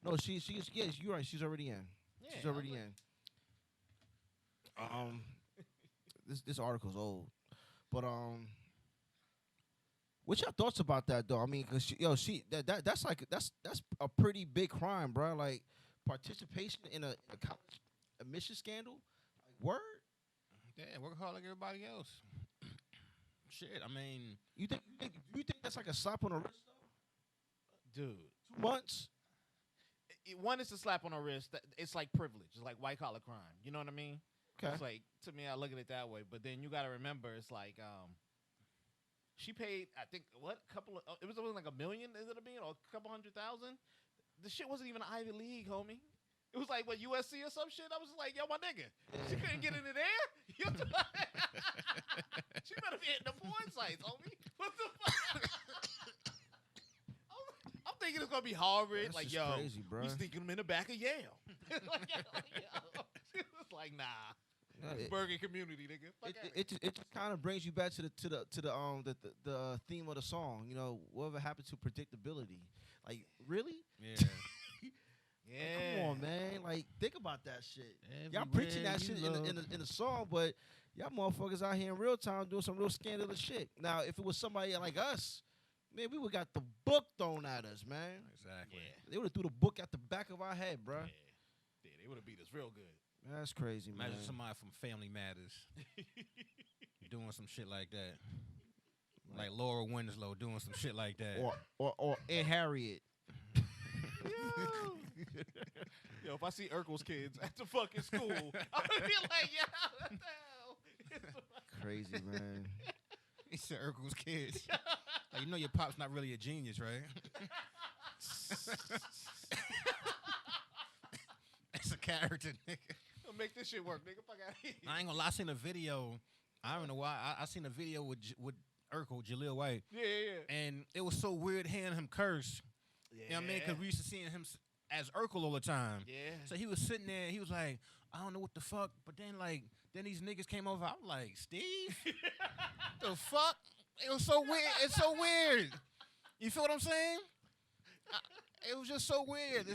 No, she's yes, you're right. She's already in. Yeah, She's already in. This article's old, but what's your thoughts about that though? I mean, cause that's a pretty big crime, bro. Like participation in a college admission scandal. Like, word? Yeah, work hard like everybody else. Shit, I mean, You think that's like a slap on the wrist though? Dude. 2 months. One is a slap on the wrist. It's like privilege. It's like white collar crime. You know what I mean? Okay. It's like, to me, I look at it that way. But then you got to remember, it's like she paid, I think, it was like $1 million, is it a million, or a couple $100,000? The shit wasn't even an Ivy League, homie. It was like, what, USC or some shit? I was just like, yo, my nigga, she couldn't get into there? She better be hitting the porn sites, homie. What the fuck? I'm thinking it's going to be Harvard. That's like, just yo, crazy, bro. we sneaking them in the back of Yale. Yo. She was like, nah. Bergen community, nigga. Fuck It just kind of brings you back to the theme of the song. You know, whatever happened to predictability? Like, really? yeah. yeah. Like, come on, man. Like, think about that shit. Y'all Everywhere preaching that you shit look. in the song, but y'all motherfuckers out here in real time doing some real scandalous shit. Now, if it was somebody like us, man, we would got the book thrown at us, man. Exactly. Yeah. They would have threw the book at the back of our head, bro. Yeah, they would have beat us real good. That's crazy, man. Imagine somebody from Family Matters doing some shit like that. Like Laura Winslow doing some shit like that. Or Aunt Harriet. Yo, if I see Urkel's kids at the fucking school, I'm gonna be like, yo, what the hell? Crazy, man. He said Urkel's kids. Like, you know your pop's not really a genius, right? That's a character, nigga. Don't make this shit work, nigga. Fuck out of here. I ain't gonna lie, I seen a video. I don't know why. I seen a video with Urkel, Jaleel White. Yeah. And it was so weird hearing him curse. Yeah. You know what I mean? Because we used to seeing him as Urkel all the time. Yeah. So he was sitting there, he was like, I don't know what the fuck. But then these niggas came over. I'm like, Steve? The fuck? It was so weird. It's so weird. You feel what I'm saying? It was just so weird.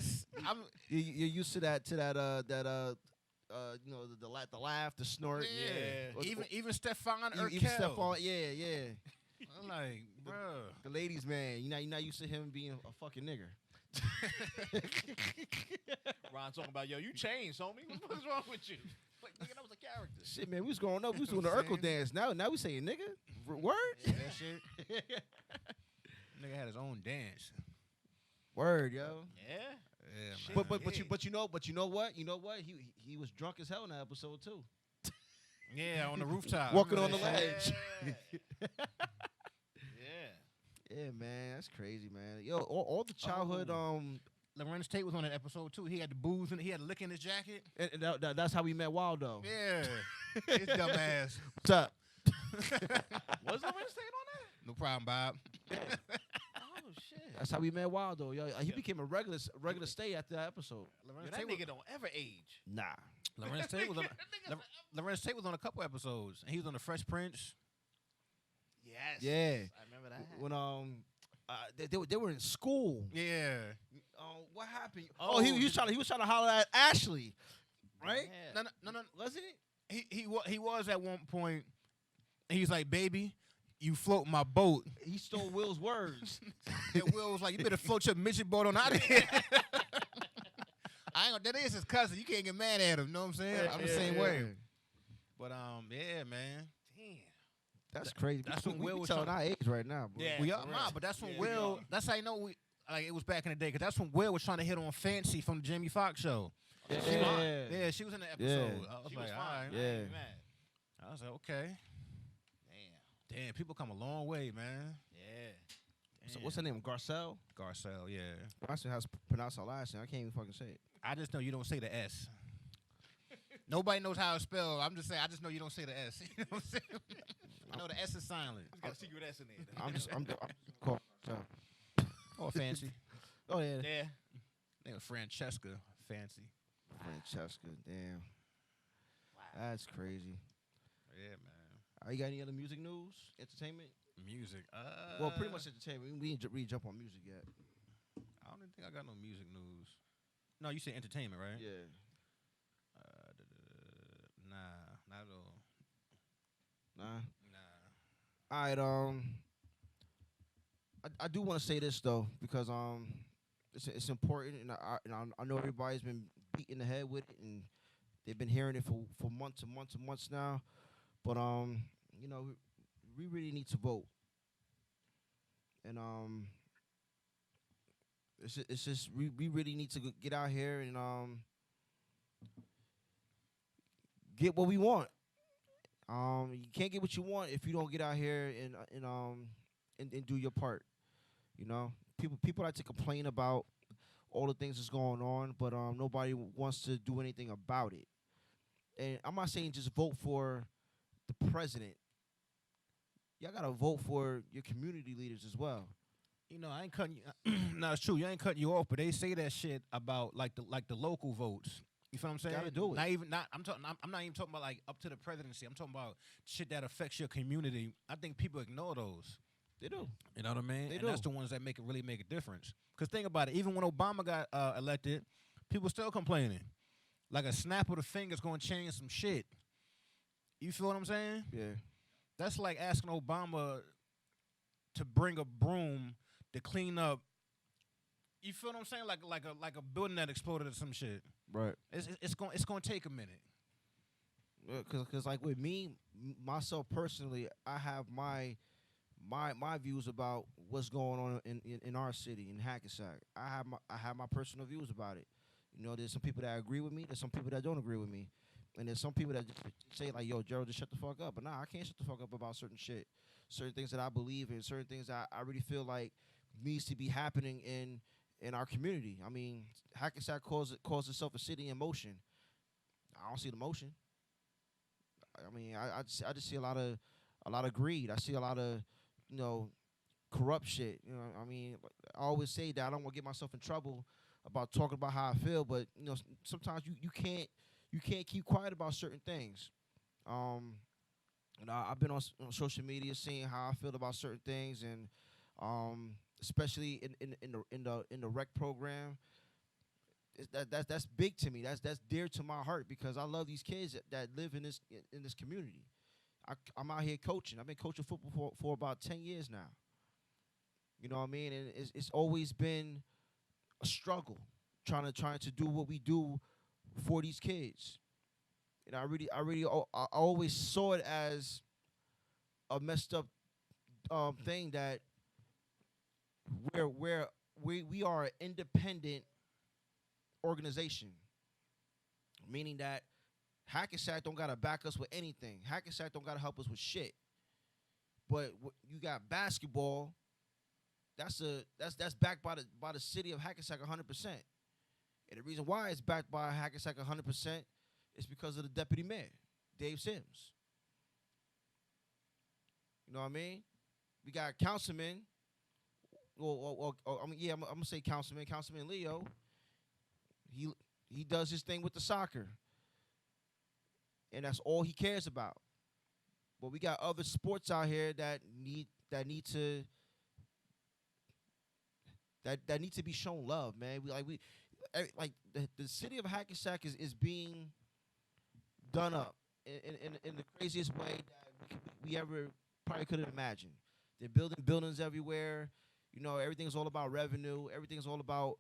You're used to that you know, the laugh, the snort. Yeah. Even Stefan Urkel. Even Stephon, yeah. I'm like, bruh. The ladies, man. You're not used to him being a fucking nigger. Ron talking about, yo, you changed, homie. What's wrong with you? Like, nigga, that was a character. Shit, man. We was growing up. We was doing the Urkel dance. Now we saying nigga. Word? Yeah, that shit. Nigga had his own dance. Word, yo. Yeah. Yeah, man. Shit. But you know what? He was drunk as hell in that episode too. Yeah, on the rooftop. Walking on Remember the that shit? ledge. Yeah. Yeah, man, that's crazy, man. Yo, all the childhood, Lorenz Tate was on that episode too. He had the booze and he had a lick in his jacket. and that's how we met Waldo. Yeah, his dumb ass. What's up? Was Lorenz Tate on that? No problem, Bob. Oh shit. That's how we met Waldo. Yo, he became a regular stay after that episode. Lorenz That Tate was, nigga don't ever age. Nah. Lorenz Tate was on. That nigga's Lorenz Tate was on a couple episodes, and he was on the Fresh Prince. Yes. Yeah. I remember that. When they were in school. Yeah. What happened? Oh, he was trying to holler at Ashley, right? Yeah. No. Wasn't it? He was at one point. And he's like, "Baby, you float my boat." He stole Will's words. And Will was like, "You better float your midget boat on out of here." I ain't. That is his cousin. You can't get mad at him. You know what I'm saying? I'm the same way. But yeah, man. Damn. That's crazy. That's we, when we Will was telling trying- our age right now, bro. Yeah. We are, for nah, real. but that's when Yeah, we Will. are. That's how you know it was back in the day. Because that's when Will was trying to hit on Fancy from the Jamie Foxx show. Yeah. She was- yeah, she was in the episode. Yeah. I was She like, was all fine. right. Yeah. I ain't mad. I was like, okay. Damn. Damn, people come a long way, man. Yeah. So what's her name? Garcelle? Garcelle, yeah. Garcelle has to pronounce her last name. I can't even fucking say it. I just know you don't say the S. Nobody knows how it's spelled. I'm just saying, I just know you don't say the S. You know what I'm saying? I know the S is silent. Just got a secret S in there. I'm called. Oh, Fancy. Oh yeah. Yeah. Name was Francesca. Fancy. Francesca, damn. That's crazy. Yeah, man. You got any other music news? Entertainment? Music. Well, pretty much entertainment. We didn't really jump on music yet. I don't even think I got no music news. No, you said entertainment, right? Yeah. Nah, not at all. Nah. Nah. All right. I do want to say this though because it's important and I know everybody's been beating the head with it and they've been hearing it for months and months and months now, but you know we really need to vote and it's just we really need to get out here and get what we want. You can't get what you want if you don't get out here and do your part. You know, people like to complain about all the things that's going on, but nobody wants to do anything about it. And I'm not saying just vote for the president. Y'all gotta vote for your community leaders as well. You know, I ain't cutting you. No, it's true. You ain't cutting you off, but they say that shit about like the local votes. You feel what I'm saying? Gotta do it. I'm not even talking about like up to the presidency. I'm talking about shit that affects your community. I think people ignore those. They do. You know what I mean? They And do. that's the ones that really make a difference. Because think about it. Even when Obama got elected, people still complaining. Like a snap of the finger's going to change some shit. You feel what I'm saying? Yeah. That's like asking Obama to bring a broom to clean up. You feel what I'm saying? Like a building that exploded or some shit. Right. It's going to take a minute. Cause like with me, myself personally, I have my views about what's going on in our city in Hackensack. I have my personal views about it. You know, there's some people that agree with me. There's some people that don't agree with me, and there's some people that just say like, "Yo, Gerald, just shut the fuck up." But nah, I can't shut the fuck up about certain shit, certain things that I believe in, certain things that I really feel like needs to be happening in our community. I mean, Hackensack calls itself a city in motion. I don't see the motion. I mean, I just see a lot of greed. I see a lot of, you know, corrupt shit. You know, I mean, I always say that I don't want to get myself in trouble about talking about how I feel, but you know, sometimes you can't keep quiet about certain things. You know, I've been on social media seeing how I feel about certain things, and especially in the rec program. That's big to me. That's dear to my heart because I love these kids that live in this community. I'm out here coaching. I've been coaching football for about 10 years now. You know what I mean? And it's always been a struggle trying to do what we do for these kids. And I always saw it as a messed up thing that we're we are an independent organization, meaning that Hackensack don't gotta back us with anything. Hackensack don't gotta help us with shit. But you got basketball. That's backed by the city of Hackensack 100%. And the reason why it's backed by Hackensack 100% is because of the deputy mayor, Dave Sims. You know what I mean? We got councilmen. I'm gonna say Councilman Leo. He does his thing with the soccer, and that's all he cares about. But we got other sports out here that need to be shown love, man. The city of Hackensack is being done up in the craziest way that we ever probably could have imagined. They're building buildings everywhere. You know, everything's all about revenue. Everything's all about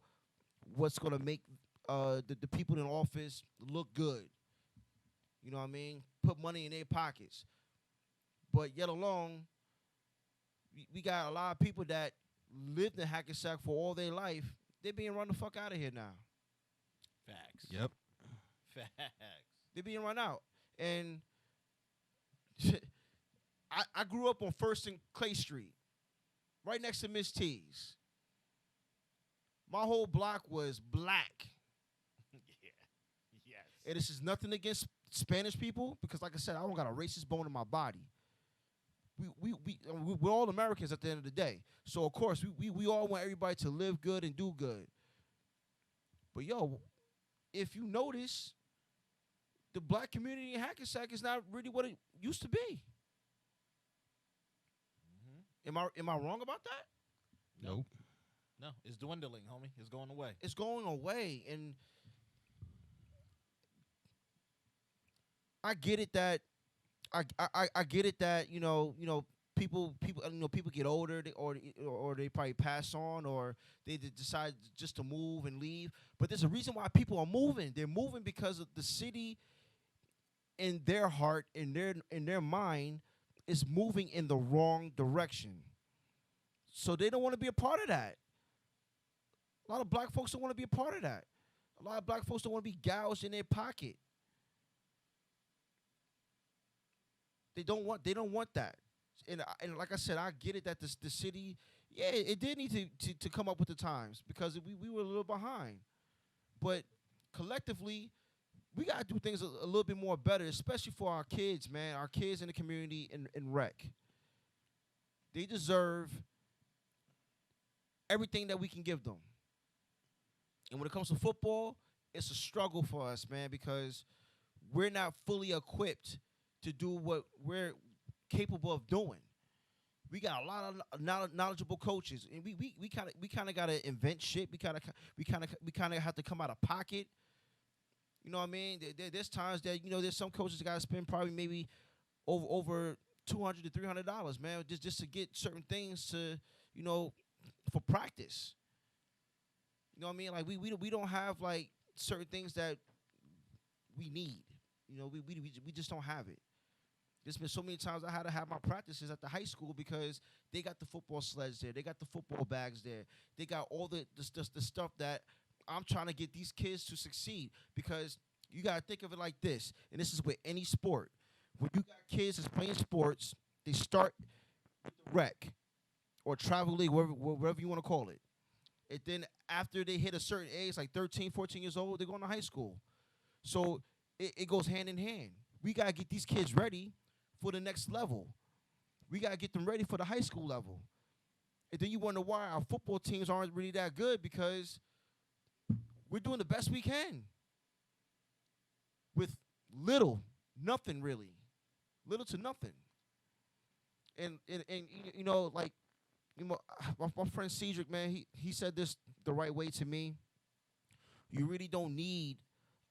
what's going to make the people in office look good. You know what I mean? Put money in their pockets. But yet alone, we got a lot of people that lived in Hackensack for all their life. They're being run the fuck out of here now. Facts. Yep. Facts. They're being run out. And I grew up on First and Clay Street, right next to Miss T's. My whole block was black. Yeah. Yes. And this is nothing against Spanish people, because like I said, I don't got a racist bone in my body. We're all Americans at the end of the day. So, of course, we all want everybody to live good and do good. But, yo, if you notice, the black community in Hackensack is not really what it used to be. Mm-hmm. Am I wrong about that? Nope. No, it's dwindling, homie. It's going away. It's going away, and I get it that I get it that people get older, or they probably pass on, or they decide just to move and leave. But there's a reason why people are moving. They're moving because of the city, in their heart, in their mind, is moving in the wrong direction. So they don't want to be a part of that. A lot of black folks don't want to be a part of that. A lot of black folks don't want to be gouged in their pocket. They don't want that. And like I said, I get it that the city, yeah, it did need to come up with the times, because we were a little behind. But collectively, we got to do things a little bit more better, especially for our kids, man, our kids in the community in rec. They deserve everything that we can give them. And when it comes to football, it's a struggle for us, man, because we're not fully equipped to do what we're capable of doing. We got a lot of knowledgeable coaches, and we kind of got to invent shit. We kind of have to come out of pocket. You know what I mean? There's times that there's some coaches got to spend probably maybe over $200 to $300, man, just to get certain things to for practice. You know what I mean? Like we don't have like certain things that we need. We just don't have it. There's been so many times I had to have my practices at the high school because they got the football sleds there. They got the football bags there. They got all the stuff that I'm trying to get these kids to succeed, because you got to think of it like this, and this is with any sport. When you got kids that's playing sports, they start with the rec or travel league, wherever you want to call it. And then after they hit a certain age, like 13, 14 years old, they're going to high school. So it goes hand in hand. We got to get these kids ready for the next level. We got to get them ready for the high school level. And then you wonder why our football teams aren't really that good, because we're doing the best we can with nothing really. Little to nothing. And my friend Cedric, man, he said this the right way to me. You really don't need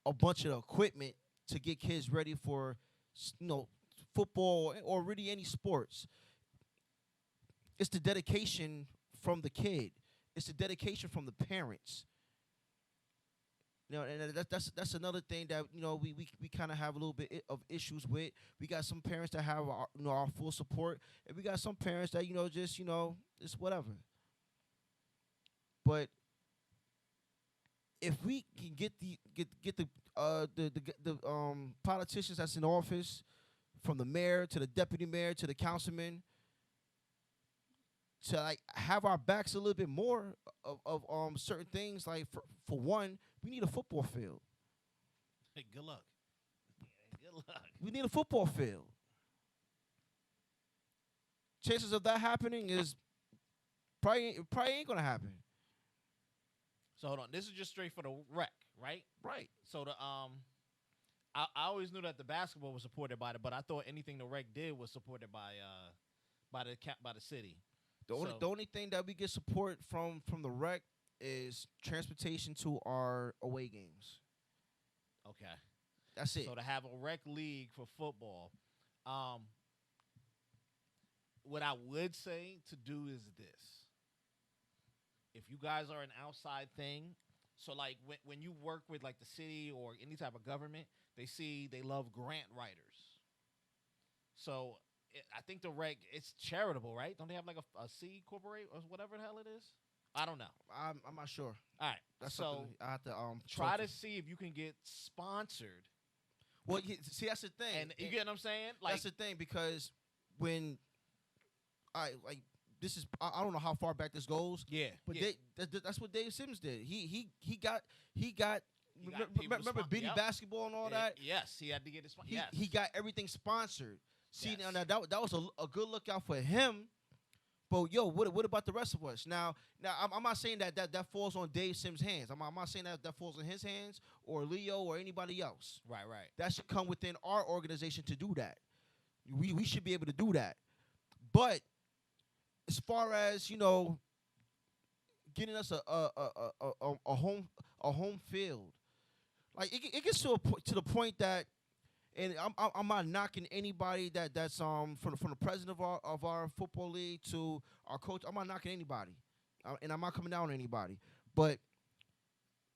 a bunch of equipment to get kids ready for, football or really any sports. It's the dedication from the kid. It's the dedication from the parents. And that's another thing that we kind of have a little bit of issues with. We got some parents that have our full support, and we got some parents that just it's whatever. But if we can get the politicians that's in office, from the mayor to the deputy mayor to the councilman, to like have our backs a little bit more of certain things. Like for one, we need a football field. Hey, good luck. Good luck. We need a football field. Chances of that happening is probably ain't gonna happen. So hold on. This is just straight for the rec, right? Right. So the I always knew that the basketball was supported by it, but I thought anything the rec did was supported by the city. The only thing that we get support from the rec is transportation to our away games. Okay. That's it. So to have a rec league for football, what I would say to do is this. If you guys are an outside thing, so like when you work with like the city or any type of government, they love grant writers. So I think the rec, it's charitable, right? Don't they have like a C corporate or whatever the hell it is? I don't know. I'm not sure. All right. That's so something I have to try to see if you can get sponsored. Well, see, that's the thing. And you get what I'm saying? Like, that's the thing, because when this is I don't know how far back this goes. Yeah. But yeah. that's what Dave Sims did. He got remember Biddy basketball and all that. Yes, he had to get his. Yes. He got everything sponsored. See, Yes. now that was a good lookout for him. But yo, what about the rest of us? Now I'm not saying that falls on Dave Sims' hands. I'm not saying that falls in his hands or Leo or anybody else. Right. That should come within our organization to do that. We should be able to do that. But as far as, getting us a home field, like it gets to the point that, and I'm not knocking anybody that's from the president of our football league to our coach. I'm not knocking anybody, and I'm not coming down on anybody. But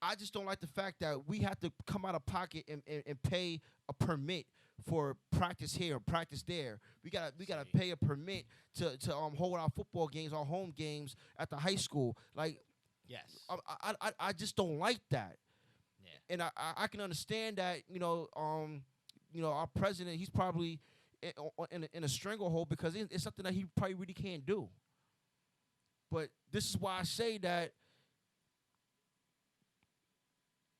I just don't like the fact that we have to come out of pocket and pay a permit for practice here and practice there. We gotta pay a permit to hold our football games, our home games at the high school. Like, Yes. I just don't like that. Yeah. And I can understand that, our president, he's probably in a stranglehold because it's something that he probably really can't do. But this is why I say that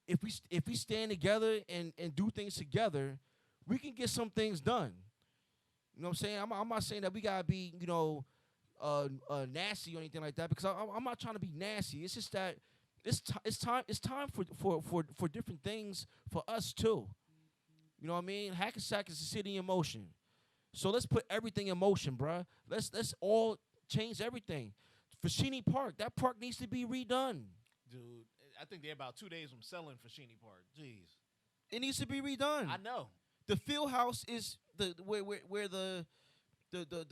if we stand together and do things together, we can get some things done. You know what I'm saying? I'm not saying that we gotta be, nasty or anything like that, because I'm not trying to be nasty. It's just that it's time for different things for us too. You know what I mean? Hackensack is a city in motion, so let's put everything in motion, bruh. Let's all change everything. Fashini Park, that park needs to be redone. Dude, I think they're about 2 days from selling Fashini Park. Jeez. It needs to be redone. I know. The field house is where the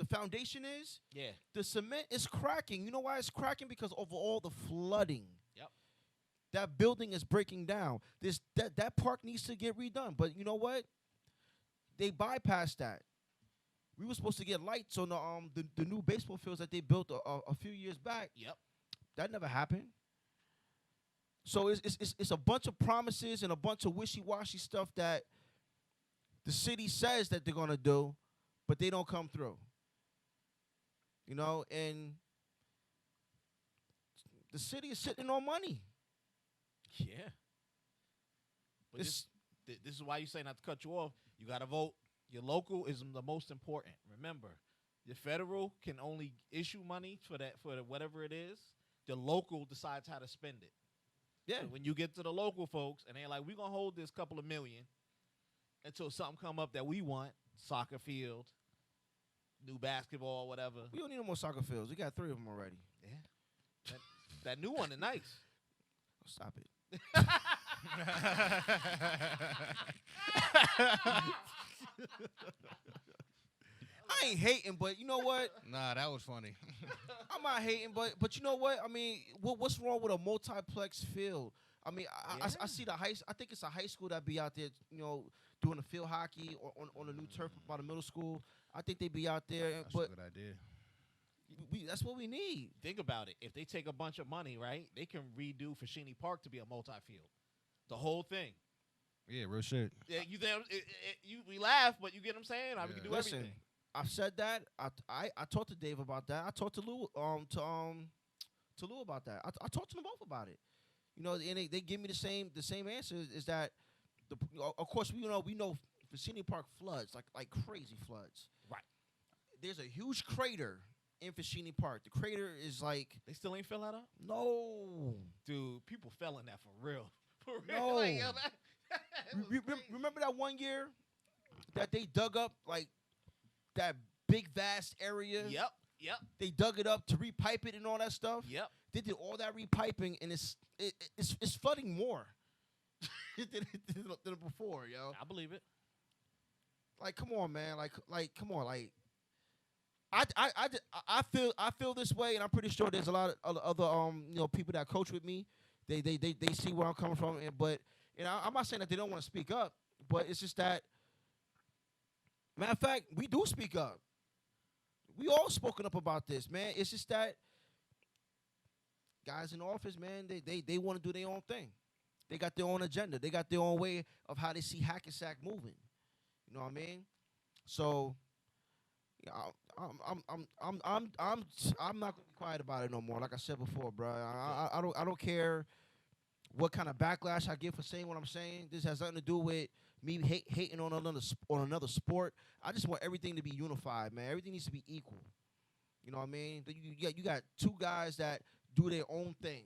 foundation is. Yeah. The cement is cracking. You know why it's cracking? Because of all the flooding. Yep. That building is breaking down. That park needs to get redone. But you know what? They bypassed that. We were supposed to get lights on the new baseball fields that they built a few years back. Yep. That never happened. So it's a bunch of promises and a bunch of wishy-washy stuff that the city says that they're gonna do, but they don't come through. And the city is sitting on money. Yeah. But this is why you say, not to cut you off, you got to vote. Your local is the most important. Remember, the federal can only issue money for whatever it is. The local decides how to spend it. Yeah. So when you get to the local folks and they're like, we're going to hold this couple of million until something come up that we want, soccer field, new basketball, whatever. We don't need no more soccer fields. We got 3 of them already. Yeah. That new one is nice. Stop it. I ain't hating, but you know what? Nah, that was funny. I'm not hating, but you know what? I mean, what's wrong with a multiplex field? I mean, I see I think it's a high school that be out there, doing a field hockey on a new turf by the middle school. I think they be out there. That's but a good idea. That's what we need. Think about it. If they take a bunch of money, right, they can redo Fashini Park to be a multi-field. The whole thing. Yeah, real shit. Yeah, we laugh, but you get what I'm saying? We can do Listen, everything. I've said that. I talked to Dave about that. I talked to Lou to Lou about that. I talked to them both about it. You know, and they give me the same answer. Is that of course we know Fashini Park floods like crazy floods. Right. There's a huge crater in Fashini Park. The crater is like They still ain't fill that up? no. Dude, people fell in that for real. For real. No. Like, yo, that was crazy. Remember that one year that they dug up like that big vast area? Yep. They dug it up to repipe it and all that stuff. Yep. They did all that repiping and it's flooding more than before, yo. I believe it. Like, come on, man. Like, come on. Like, I feel this way, and I'm pretty sure there's a lot of other people that coach with me. They see where I'm coming from, but I'm not saying that they don't want to speak up, but it's just that. Matter of fact, we do speak up. We all spoken up about this, man. It's just that guys in office, man, they want to do their own thing. They got their own agenda. They got their own way of how they see Hackensack moving. You know what I mean? So, yeah, I'm not gonna be quiet about it no more. Like I said before, bro. I don't care what kind of backlash I get for saying what I'm saying. This has nothing to do with me hating on another sport. I just want everything to be unified, man. Everything needs to be equal. You know what I mean? You got two guys that do their own thing.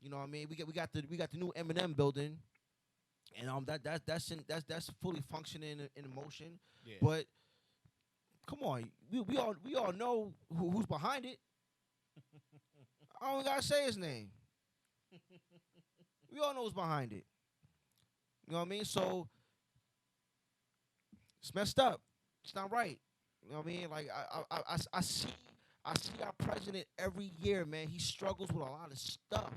You know what I mean? We got the new M&M building, and that's fully functioning in motion. Yeah. But come on, we all know who's behind it. I don't gotta say his name. We all know who's behind it. You know what I mean? So it's messed up. It's not right. You know what I mean? Like I see our president every year, man. He struggles with a lot of stuff,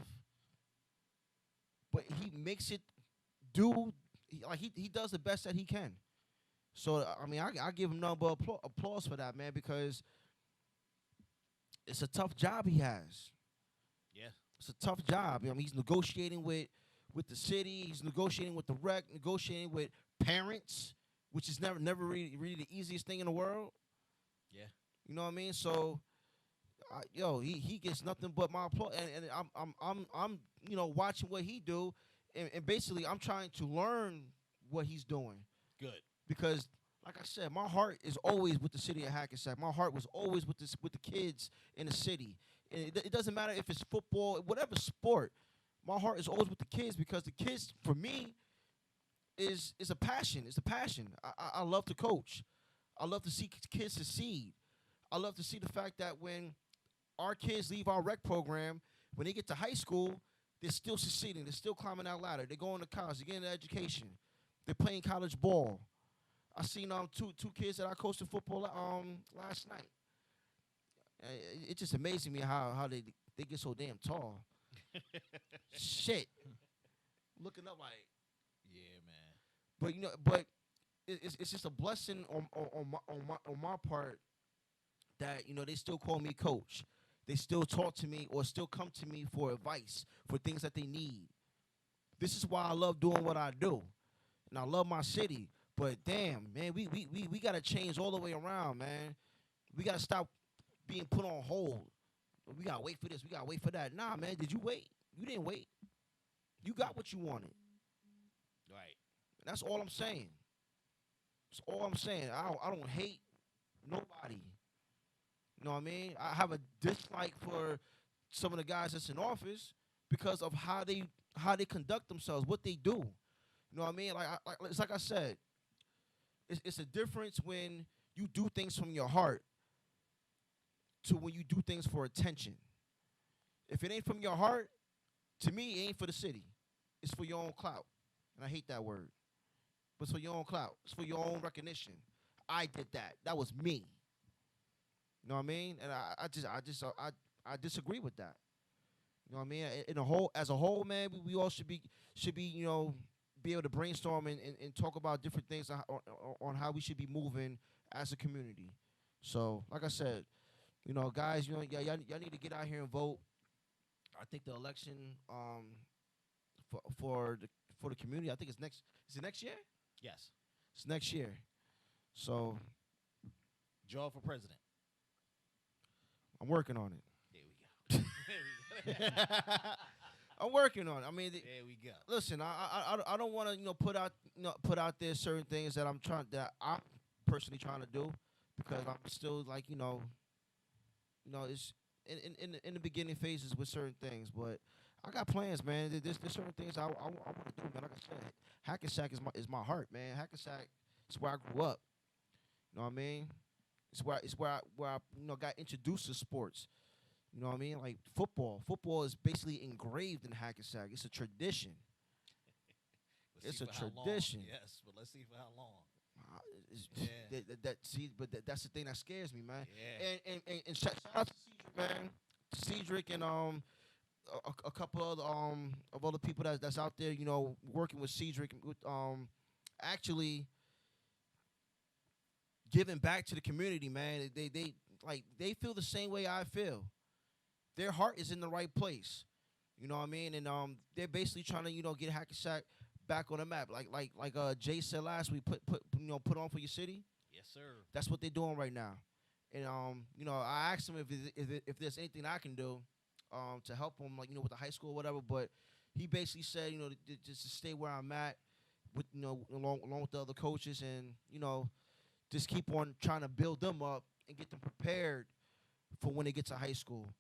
but he makes it do. He does the best that he can. So I mean, I give him nothing but applause for that, man, because it's a tough job he has. Yeah. It's a tough job. I mean, he's negotiating with the city. He's negotiating with the rec, negotiating with parents, which is never really the easiest thing in the world. Yeah. You know what I mean? So, he gets nothing but my applause, and I'm watching what he do, and basically I'm trying to learn what he's doing. Good. Because, like I said, my heart is always with the city of Hackensack. My heart was always with the kids in the city. And it doesn't matter if it's football, whatever sport. My heart is always with the kids because the kids, for me, is a passion. It's a passion. I love to coach. I love to see kids succeed. I love to see the fact that when our kids leave our rec program, when they get to high school, they're still succeeding. They're still climbing that ladder. They're going to college. They're getting an education. They're playing college ball. I seen two kids that I coached in football last night. It's just amazing me how they get so damn tall. Shit, looking up like, Yeah, man. but it's just a blessing on my part that they still call me coach. They still talk to me or still come to me for advice for things that they need. This is why I love doing what I do, and I love my city. But damn, man, we gotta change all the way around, man. We gotta stop being put on hold. We gotta wait for this. We gotta wait for that. Nah, man, did you wait? You didn't wait. You got what you wanted. Right. That's all I'm saying. That's all I'm saying. I don't hate nobody. You know what I mean? I have a dislike for some of the guys that's in office because of how they conduct themselves, what they do. You know what I mean? It's like I said. It's a difference when you do things from your heart to when you do things for attention. If it ain't from your heart, to me, it ain't for the city. It's for your own clout. And I hate that word. But it's for your own clout. It's for your own recognition. I did that. That was me. You know what I mean? And I disagree with that. You know what I mean? As a whole, man, we all should be be able to brainstorm and talk about different things on how we should be moving as a community. So, like I said, Guys, y'all need to get out here and vote. I think the election for the community, I think it's next. Is it next year? Yes. It's next year. So Joe for president. I'm working on it. There we go. There we go. I'm working on it. I mean, There we go. listen, I don't want to put out there certain things that I'm personally trying to do because I'm still like it's in the beginning phases with certain things, but I got plans, man. There's certain things I want to do, man. Like I said, Hackensack is my heart, man. Hackensack is where I grew up. You know what I mean? It's where I got introduced to sports. You know what I mean? Like football. Football is basically engraved in Hackensack. It's a tradition. It's a tradition. Yes, but let's see for how long. That's the thing that scares me, man. Yeah. And shout out to Cedric, man. Cedric and a couple of other people that's out there, working with Cedric with actually giving back to the community, man. They feel the same way I feel. Their heart is in the right place. You know what I mean? And they're basically trying to, get Hackensack back on the map. Like Jay said last week, put on for your city. Yes, sir. That's what they're doing right now. And I asked him if there's anything I can do to help him, with the high school or whatever. But he basically said, just to stay where I'm at, with along with the other coaches, and just keep on trying to build them up and get them prepared for when they get to high school.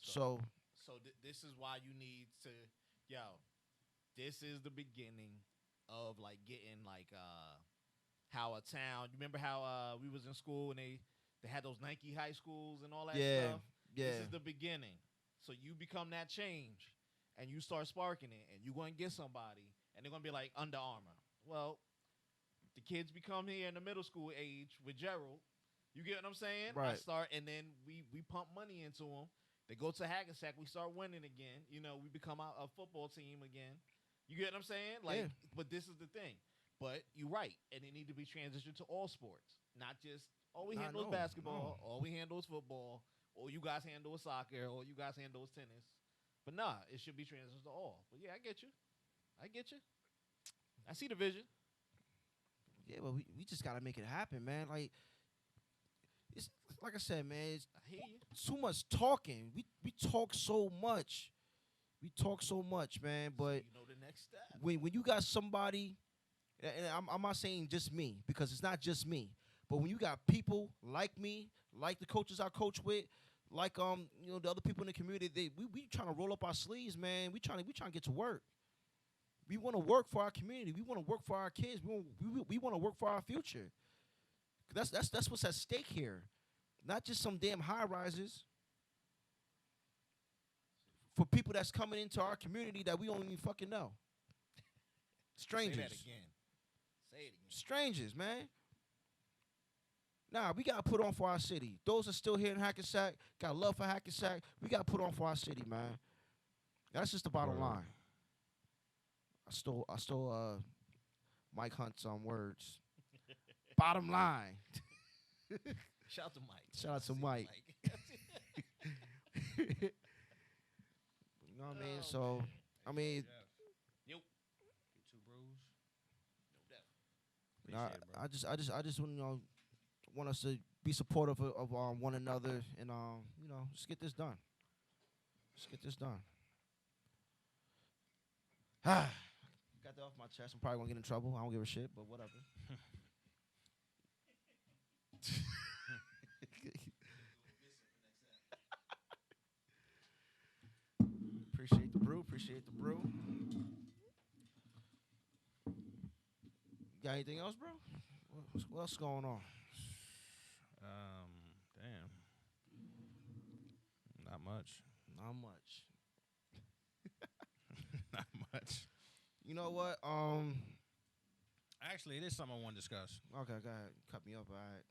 So this is why you need to, this is the beginning of getting how a town. You remember how we was in school and they had those Nike high schools and all that stuff? Yeah. This is the beginning. So you become that change and you start sparking it and you're going to get somebody and they're going to be like Under Armour. Well, the kids become here in the middle school age with Gerald. You get what I'm saying? Right. And then we pump money into them. They go to Hackensack. We start winning again. We become a football team again. You get what I'm saying? But this is the thing. But you're right. And it need to be transitioned to all sports. Not just, we handle is basketball. No. All we handle is football. Or you guys handle is soccer. Or you guys handle is tennis. But it should be transitioned to all. But yeah, I get you. I see the vision. Yeah, but we just got to make it happen, man. It's like I said, man, it's I hear you. too much talking. We talk so much. Man. But The next step. when you got somebody, and I'm not saying just me, because it's not just me, but when you got people like me, like the coaches I coach with, like the other people in the community, we trying to roll up our sleeves, man. We trying to get to work. We want to work for our community. We want to work for our kids. We want to work for our future. That's what's at stake here. Not just some damn high rises. For people that's coming into our community that we don't even fucking know. Strangers. Say that again. Say it again. Strangers, man. Nah, we got to put on for our city. Those are still here in Hackensack, got love for Hackensack. We got to put on for our city, man. That's just the bottom line. I stole Mike Hunt's words. Bottom line. Shout out to Mike. Shout out to Mike. You know what I mean? So, I mean, Yep. Get two bros. No doubt. I just want us to be supportive of one another and just get this done. Got that off my chest. I'm probably gonna get in trouble. I don't give a shit, but whatever. Appreciate the brew. Got anything else, bro? What else going on? Damn. Not much. Not much. You know what? Actually, it is something I want to discuss. Okay, go ahead. Cut me up, all right.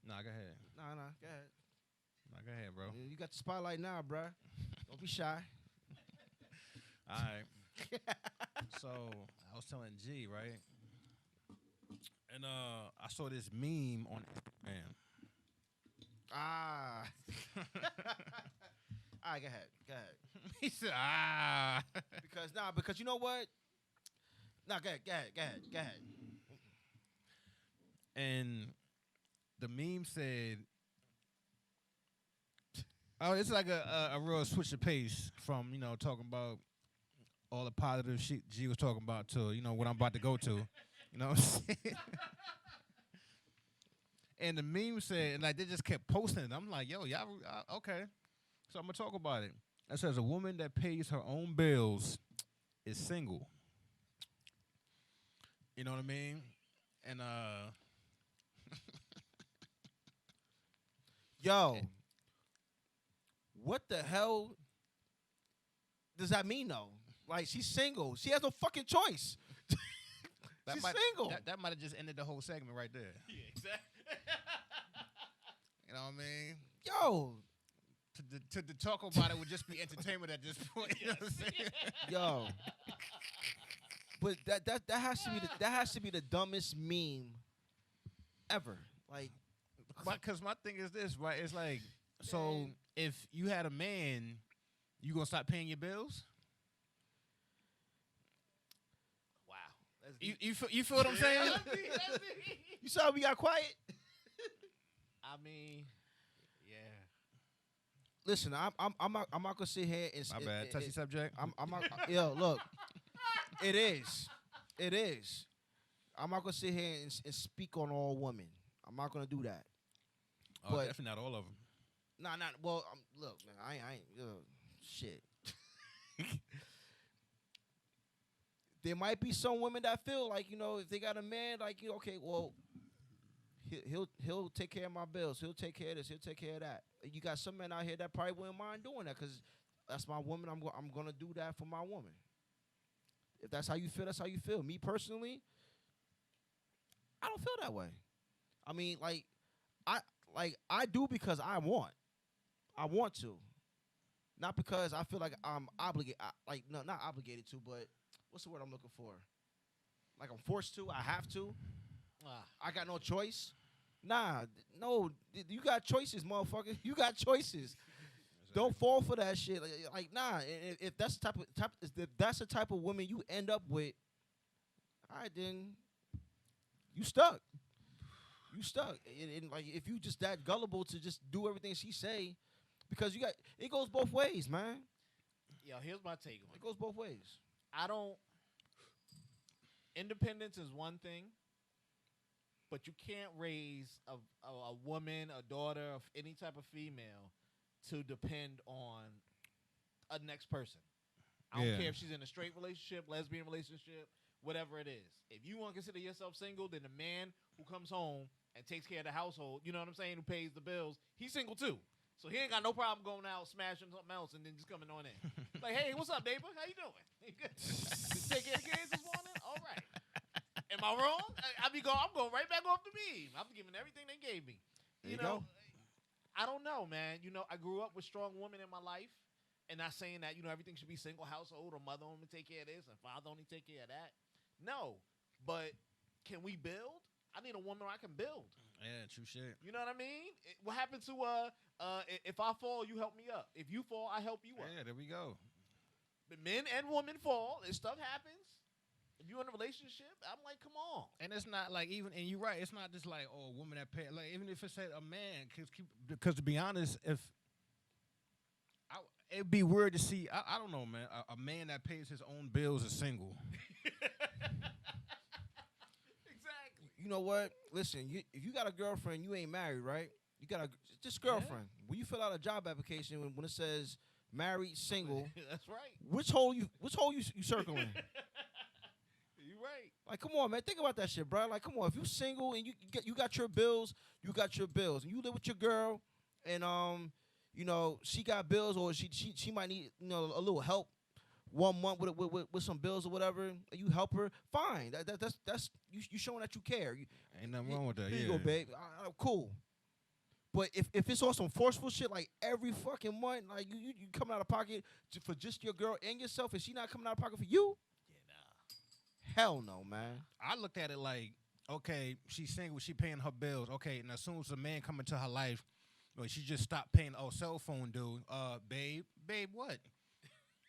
Nah, go ahead. Nah, go ahead. Nah, go ahead, bro. You got the spotlight now, bruh. Don't be shy. All right. So I was telling G, right? And I saw this meme on Instagram. Ah. All right, go ahead. Go ahead. He said, Because you know what? Nah, go ahead. And the meme said, oh, it's like a real switch of pace from, talking about all the positive shit G was talking about to, what I'm about to go to. You know what I'm saying? And the meme said, and like they just kept posting it. I'm like, yo, y'all, okay. So I'm going to talk about it. It says a woman that pays her own bills is single. You know what I mean? And Yo, what the hell does that mean though? Like she's single. She has no fucking choice. She's single. That might have just ended the whole segment right there. Yeah, exactly. You know what I mean? Yo, To talk about it would just be entertainment at this point. You know what I'm saying? yo. But that has to be the dumbest meme ever. Like, Because my thing is this, right? It's like, so if you had a man, you gonna stop paying your bills? Wow. That's You feel what I'm saying? you saw we got quiet. I mean, yeah. Listen, I'm not gonna sit here and My bad. Touchy subject. I'm not. Yo, look, it is. I'm not gonna sit here and speak on all women. I'm not gonna do that. Oh, but- definitely not all of them. Nah. Well, look, man, I ain't. Shit. There might be some women that feel like, if they got a man, like, okay, well, he'll take care of my bills. He'll take care of this. He'll take care of that. You got some men out here that probably wouldn't mind doing that because that's my woman. I'm gonna do that for my woman. If that's how you feel, that's how you feel. Me personally, I don't feel that way. I mean, I do because I want. I want to. Not because I feel like I'm obligated. No, not obligated to, but what's the word I'm looking for? Like I'm forced to. I have to. I got no choice. Nah, no. You got choices, motherfucker. You got choices. Don't fall for that shit. Like nah. If that's if that's the type of woman you end up with, all right, then you stuck. You stuck. And like if you just that gullible to just do everything she say, because it goes both ways, man. Yo, here's my take on It it. goes both ways. Independence is one thing, but you can't raise a woman, a daughter, of any type of female to depend on a next person. I don't Yeah. care if she's in a straight relationship, lesbian relationship, whatever it is. If you want to consider yourself single, then the man who comes home and takes care of the household, you know what I'm saying, who pays the bills, he's single too. So he ain't got no problem going out, smashing something else, and then just coming on in. Like, hey, what's up, neighbor? How you doing? You good? You take care of the kids this morning? All right. Am I wrong? I'm going right back off the beam. I'm giving everything they gave me. There you go. I don't know, man. I grew up with strong women in my life, and not saying that, everything should be single household or mother only take care of this and father only take care of that. No, but can we build? I need a woman I can build. Yeah, true shit. You know what I mean? What happened to if I fall, you help me up. If you fall, I help you up. Yeah, there we go. But men and women fall. If stuff happens, if you're in a relationship, I'm like, come on. And it's not like and you're right. It's not just like a woman that pay. Like even if it said a man, because to be honest, it'd be weird to see. I don't know, man. A man that pays his own bills is single. Exactly. You know what? Listen, if you got a girlfriend, you ain't married, right? You got just girlfriend. When you fill out a job application, when it says married, single, That's right. which hole you circling? You're right. Like, come on, man. Think about that shit, bro. Like, come on. If you single and you got your bills, you got your bills, and you live with your girl, and she got bills, or she might need a little help 1 month with some bills or whatever, and you help her. Fine. That's you showing that you care. Ain't nothing wrong with that. Here Yeah. you go, babe. Cool. But if it's on some forceful shit like every fucking month, like you coming out of pocket for just your girl and yourself, and she not coming out of pocket for you? Hell no, man. I looked at it like, okay, she's single, she paying her bills. Okay, and as soon as a man come into her life, Or she just stopped paying cell phone dude. Babe, what?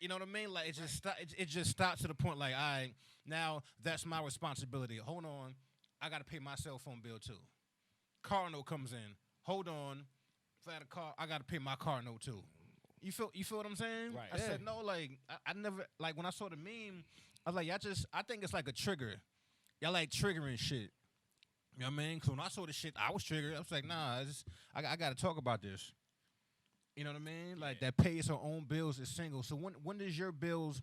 You know what I mean? Like it just it just stops to the point like, all right, now that's my responsibility. Hold on, I gotta pay my cell phone bill too. Car note comes in. Hold on, if I had a car, I gotta pay my car note too. You feel what I'm saying? Right. I said no, like I never like when I saw the meme, I was like, I think it's like a trigger. Y'all like triggering shit. You know what I mean? Because when I saw the shit, I was triggered. I was like, nah, I got to talk about this. You know what I mean? Like that pays her own bills is single. So when does your bills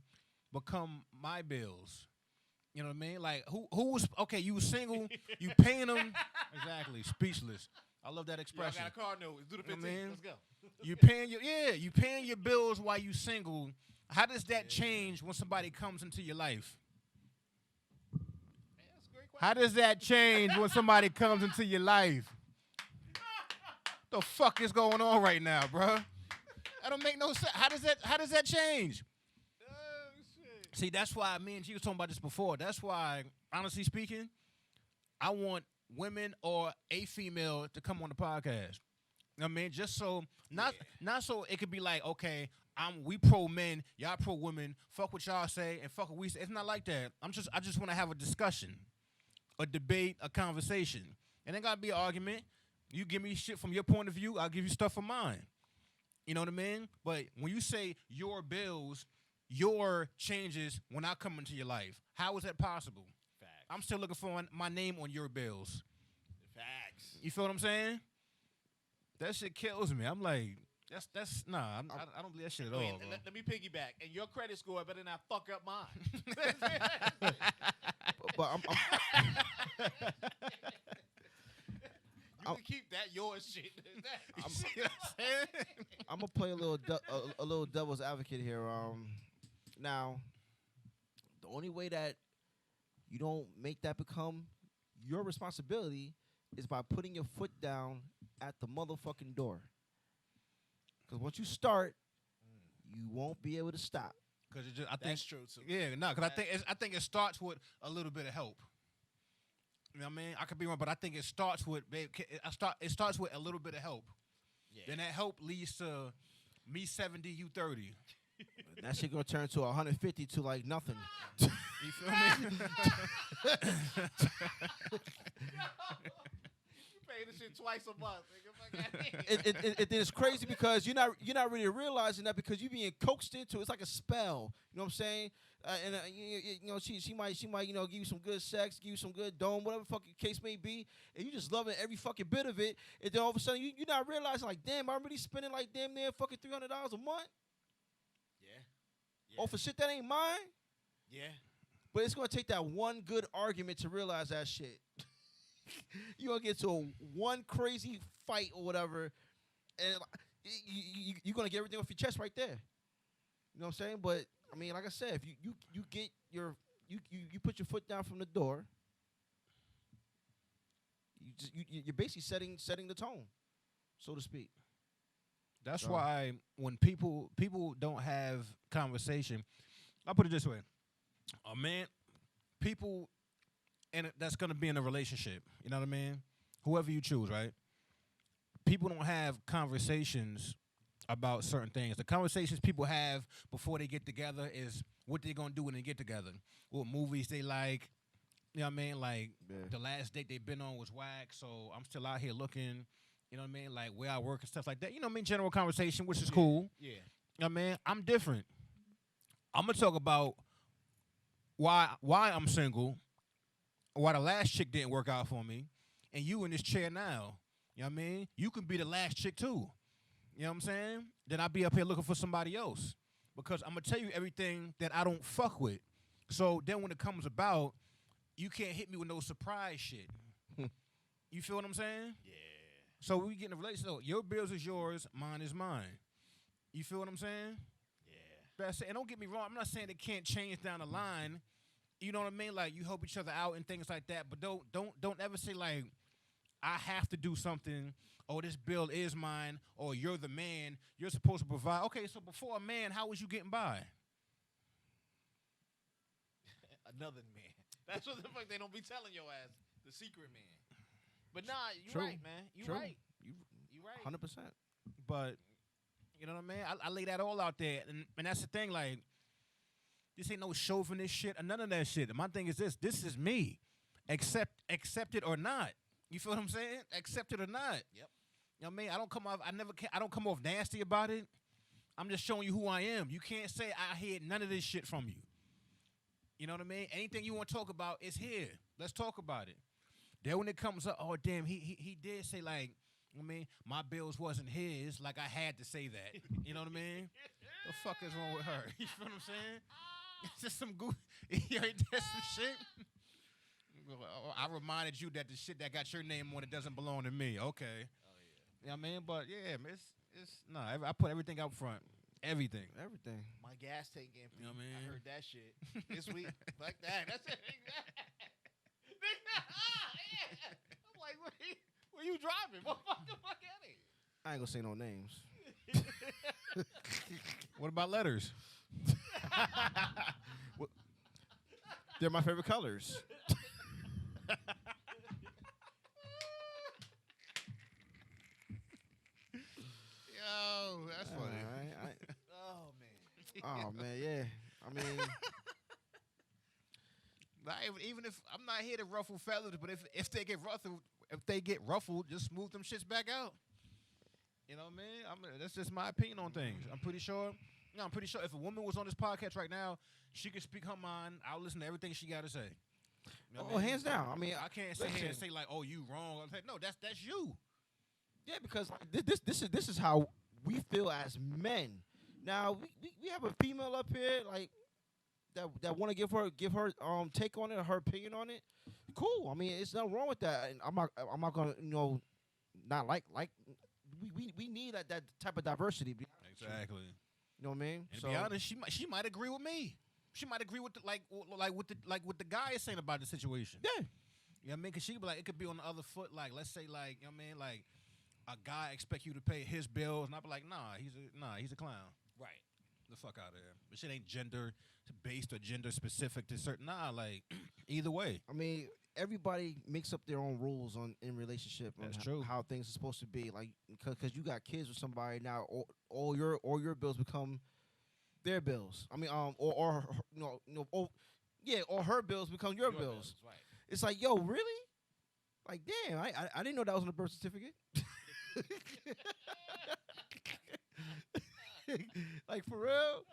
become my bills? You know what I mean? Like who was okay? You was single, you paying them exactly. Speechless. I love that Yo, I expression. got a car note. Let's do the 15. Man. Let's go. You paying your bills while you single. How does that change when somebody comes into your life? Man, that's a great question. How does that change when somebody comes into your life? The fuck is going on right now, bro? That don't make no sense. How does that change? Oh, shit. See, that's why me and G was talking about this before. That's why, honestly speaking, I want women or a female to come on the podcast. You know what I mean? Just so not so it could be like, okay, we pro men, y'all pro women, fuck what y'all say and fuck what we say. It's not like that. I just want to have a discussion, a debate, a conversation. And ain't gotta be an argument. You give me shit from your point of view, I'll give you stuff from mine. You know what I mean? But when you say your bills, your changes when I come into your life, how is that possible? Facts. I'm still looking for my name on your bills. Facts. You feel what I'm saying? That shit kills me. I'm like, that's nah. I don't believe that shit at all. Wait, Bro. let me piggyback. And your credit score better not fuck up mine. But I'm You can keep that yours shit. You see what I'm saying? I'm gonna play a little devil's advocate here. Now, the only way that you don't make that become your responsibility is by putting your foot down at the motherfucking door. Because once you start, you won't be able to stop. Because I think That's true too. yeah, no. Because I think it starts with a little bit of help. You know what I mean? I could be wrong, but I think it starts with it starts with a little bit of help. Yeah. Then that help leads to me 70, you 30. That shit gonna turn to 150 to like nothing. You feel me? You pay this shit twice a month. Nigga. It's crazy because you're not really realizing that because you're being coaxed into it. It's like a spell. You know what I'm saying? You know, she might give you some good sex, give you some good dome, whatever fucking case may be, and you just loving every fucking bit of it. And then all of a sudden you're not realizing like, damn, I'm really spending like damn near fucking $300 a month. Yeah. Oh, for shit that ain't mine. Yeah. But it's gonna take that one good argument to realize that shit. You gonna get to one crazy fight or whatever, and you're gonna get everything off your chest right there. You know what I'm saying? But I mean, like I said, if you get you put your foot down from the door, you're basically setting the tone, so to speak. That's So- why when people don't have conversation, I'll put it this way: a man, people, and that's gonna be in a relationship. You know what I mean? Whoever you choose, right? People don't have conversations about certain things. The conversations people have before they get together is what they're gonna do when they get together. What movies they like. You know what I mean? Like Yeah. the last date they've been on was whack, so I'm still out here looking. You know what I mean? Like where I work and stuff like that. You know what I mean? General conversation, which is cool. Yeah. You know what I mean? I'm different. I'm gonna talk about why I'm single, why the last chick didn't work out for me, and you in this chair now. You know what I mean? You can be the last chick too. You know what I'm saying? Then I'll be up here looking for somebody else. Because I'm gonna tell you everything that I don't fuck with. So then when it comes about, you can't hit me with no surprise shit. You feel what I'm saying? Yeah. So we get in a relationship. So your bills is yours, mine is mine. You feel what I'm saying? Yeah. That's it. And don't get me wrong, I'm not saying it can't change down the line. You know what I mean? Like you help each other out and things like that. But don't ever say like, I have to do something, or this bill is mine, or you're the man, you're supposed to provide. Okay, so before a man, how was you getting by? Another man. That's what the fuck they don't be telling your ass. The secret man. But nah, you True. right, man. You True. right. You right. 100%. But you know what I mean? I lay that all out there, and that's the thing. Like, this ain't no chauvinist shit or none of that shit. And my thing is this: this is me, accept it or not. You feel what I'm saying? Accept it or not. Yep. You know what I mean? I don't come off nasty about it. I'm just showing you who I am. You can't say I heard none of this shit from you. You know what I mean? Anything you want to talk about is here. Let's talk about it. Then when it comes up, oh damn, he did say like, I mean, my bills wasn't his. Like I had to say that. You know what I mean? The fuck is wrong with her? You feel what I'm saying? It's just some goof. You heard that some shit? I reminded you that the shit that got your name on it doesn't belong to me. Okay. Oh You know what I mean? But yeah, it's I put everything out front. Everything. My gas tank empty. You know what I mean? I heard that shit this week. Like that. That's it. I'm like, where you driving? What the fuck at it? I ain't gonna say no names. What about letters? They're my favorite colors. Yo, that's funny. Oh man. Oh man, yeah. I mean, Like, even if I'm not here to ruffle feathers, but if they get ruffled, just smooth them shits back out. You know what I mean? That's just my opinion on things. I'm pretty sure if a woman was on this podcast right now, she could speak her mind. I'll listen to everything she got to say. You know what I mean? hands down. I mean, I can't sit here and say like, "Oh, you wrong." I'm like, no, that's you. yeah, because this is how we feel as men. Now we have a female up here like that want to give her take on it, her opinion on it. Cool. I mean, it's nothing wrong with that. And I'm not gonna not like we need that type of diversity. Exactly. You know what I mean? And to be honest, she might agree with me. She might agree with what the guy is saying about the situation. Yeah. You know what I mean? Because she be like, it could be on the other foot. Like, let's say, like, you know what I mean? Like, a guy expect you to pay his bills, and I be like, he's a clown. Right. The fuck out of here. But shit ain't gender based or gender specific to certain. Like, either way. I mean, everybody makes up their own rules in relationship. That's on true. How things are supposed to be. Like, because you got kids with somebody now, all your bills become their bills. I mean, or her bills become your bills. Right. It's like, yo, really? Like, damn, I didn't know that was on the birth certificate. Like, for real?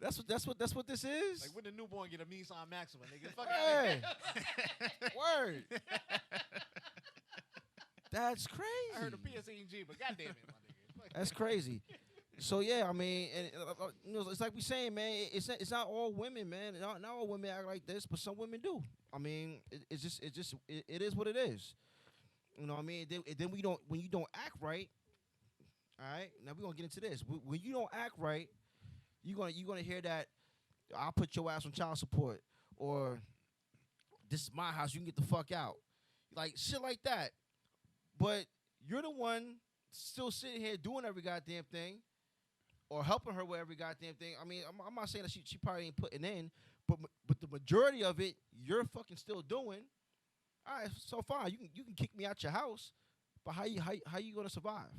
That's what this is. Like when the newborn get a Nissan Maxima, nigga. Fuck Hey. out Word. That's crazy. I heard a PSE&G, but goddamn it, my nigga. Fuck That's crazy. So yeah, I mean, and it's like we saying, man. It's not all women, man. Not all women act like this, but some women do. I mean, it is what it is. You know what I mean? Then when you don't act right. All right. Now we're gonna get into this. When you don't act right, you're gonna hear that I'll put your ass on child support, or this is my house. You can get the fuck out, like shit like that. But you're the one still sitting here doing every goddamn thing, or helping her with every goddamn thing. I mean, I'm not saying that she probably ain't putting in, but the majority of it you're fucking still doing. All right, so fine. You can kick me out your house, but how you gonna survive?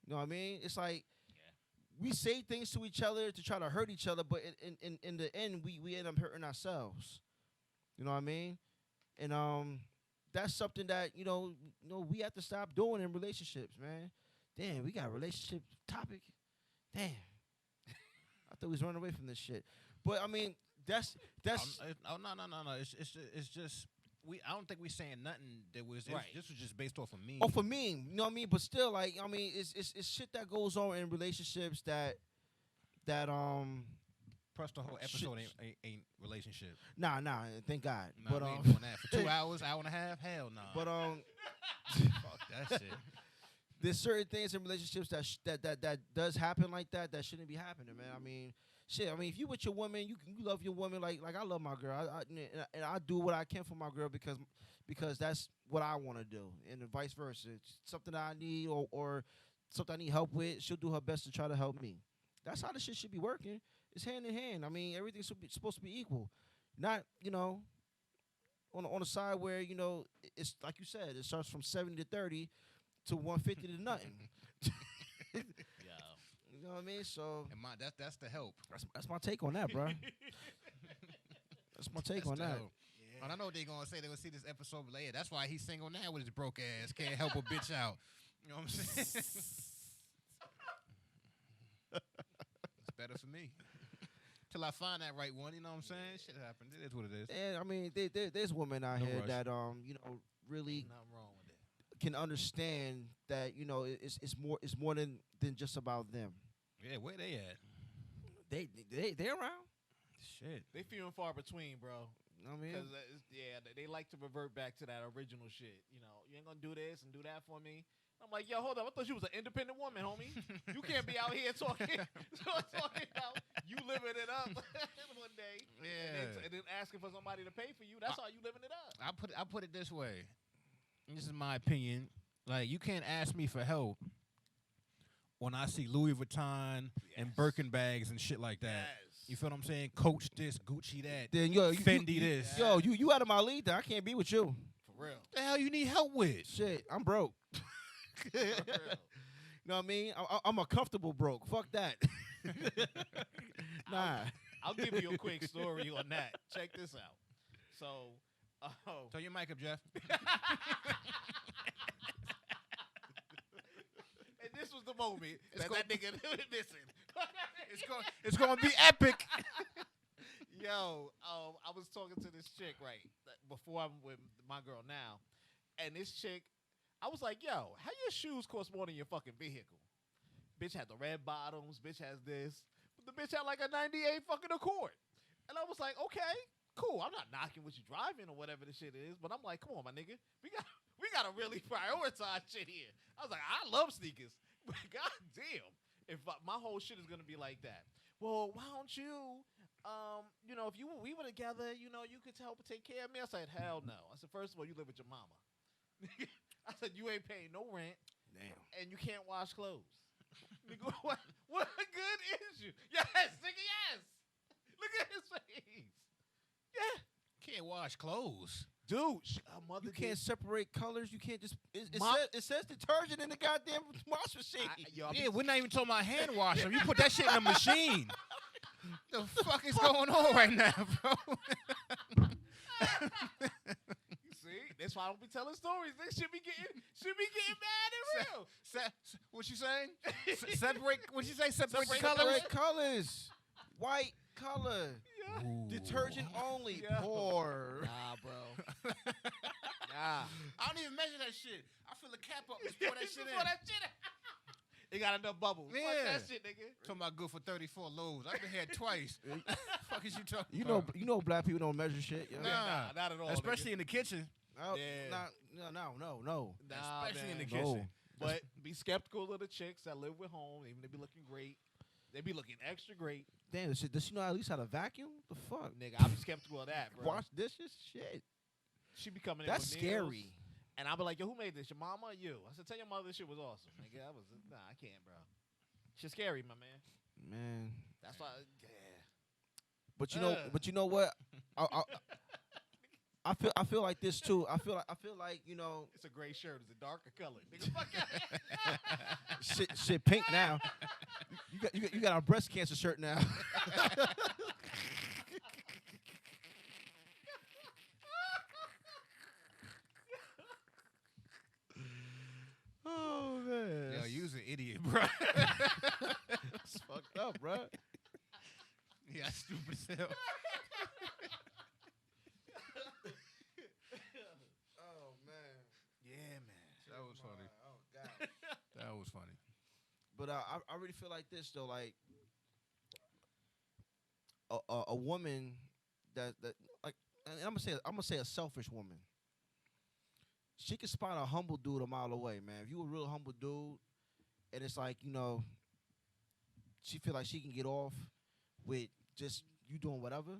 You know what I mean? It's like we say things to each other to try to hurt each other, but in the end we end up hurting ourselves. You know what I mean? And that's something that we have to stop doing in relationships, man. Damn, we got a relationship topic. Damn, I thought we was running away from this shit. But I mean, that's. No. It's just I don't think we saying nothing that was. Right. This was just based off of me. Oh, for me, you know what I mean. But still, like, I mean, it's shit that goes on in relationships that. Plus, the whole episode ain't relationship. Nah, thank God. Nah, But we ain't doing that for 2 hours, hour and a half. Hell no. But fuck that shit. there's certain things in relationships that does happen like that shouldn't be happening, man. I mean, shit. I mean, if you with your woman, you love your woman like I love my girl. I do what I can for my girl because that's what I want to do, and vice versa. It's something that I need or something I need help with. She'll do her best to try to help me. That's how the shit should be working. It's hand in hand. I mean, everything's supposed to be equal, not on the side where it's like you said, it starts from 70 to 30 to 150 to nothing. Yeah. You know what I mean? So And that's the help. that's my take on that, bro. That's my take on the that. help. And I know they're gonna say they're gonna see this episode later. That's why he's single now with his broke ass. Can't help a bitch out. You know what I'm saying? It's better for me. Till I find that right one, you know what I'm saying? Shit happened. It is what it is. And I mean, there's women out No here rush. that really Ain't nothing wrong with it. can understand that it's more than just about them. Yeah, where they at? They around. Shit. They few and far between, bro. You know what I mean? Because they like to revert back to that original shit. You know, you ain't gonna do this and do that for me. I'm like, yo, hold up. I thought you was an independent woman, homie. You can't be out here talking about you living it up one day, and then asking for somebody to pay for you. That's how you living it up. I put it this way. This is my opinion. Like, you can't ask me for help when I see Louis Vuitton and Birkin bags and shit like that. Yes. You feel what I'm saying? Coach this, Gucci that, Then Fendi this. Yo, you out of my league. Then I can't be with you. For real. What the hell you need help with? Shit, I'm broke. For real. You know what I mean? I'm a comfortable broke. Fuck that. Nah. I'll give you a quick story on that. Check this out. So, Turn your mic up, Jeff. and this was the moment that nigga missing. It's gonna be epic. Yo, I was talking to this chick before I'm with my girl now, and this chick, I was like, yo, how your shoes cost more than your fucking vehicle? Bitch had the red bottoms. Bitch has this. But the bitch had like a 98 fucking Accord. And I was like, okay, cool. I'm not knocking what you driving or whatever the shit is, but I'm like, come on, my nigga. We gotta really prioritize shit here. I was like, I love sneakers, but goddamn, if my whole shit is gonna be like that. Well, why don't you, if we were together, you could help take care of me. I said, hell no. I said, first of all, you live with your mama. I said, you ain't paying no rent. Damn. And you can't wash clothes. Nigga, what good is you? Yes, nigga, yes. Look at his face. Yeah. Can't wash clothes. Dude, mother You can't separate colors. You can't just. Mom- It says detergent in the goddamn wash machine. Yeah, we're not even talking about hand washing. You put that shit in a machine. The fuck is going on right now, bro? See, that's why I don't be telling stories. They should be getting mad and real. What you saying? Separate. What you say? Separate the colors. Separate colors. White color. Yeah. Ooh. Detergent only. Yeah. Poor. Nah, bro. Nah. I don't even measure that shit. I fill the cap up and pour that shit in. Pour that shit in. It got enough bubbles. Fuck Yeah. that shit, nigga. Talking about good for 34 loaves. I've been here twice. Fuck is you talking You about? know, black people don't measure shit. Yo. Nah. Not at all. Especially in the kitchen. No, Yeah. no. Nah, Especially in the man. kitchen. But be skeptical of the chicks that live with home. Even they be looking great. They be looking extra great. Damn, does she know at least how to vacuum? The fuck? Nigga, I be skeptical of that, bro. Wash dishes? Shit. She be coming in That's with meals, scary. And I be like, yo, who made this? Your mama or you? I said, tell your mother this shit was awesome. Nigga, I can't, bro. Shit's scary, my man. Man. That's why, yeah. But you know what? I feel like this too. I feel like It's a gray shirt. It's a darker color. Nigga, fuck out. shit pink now. You got a breast cancer shirt now. Oh man. Yo, you's an idiot, bro. It's fucked up, bro. Yeah, stupid as hell. Oh man. Yeah, man. That was funny. Oh god. That was funny. But I really feel like this though, like a woman that like, and I'm gonna say a selfish woman. She can spot a humble dude a mile away, man. If you a real humble dude, and it's like she feel like she can get off with just you doing whatever.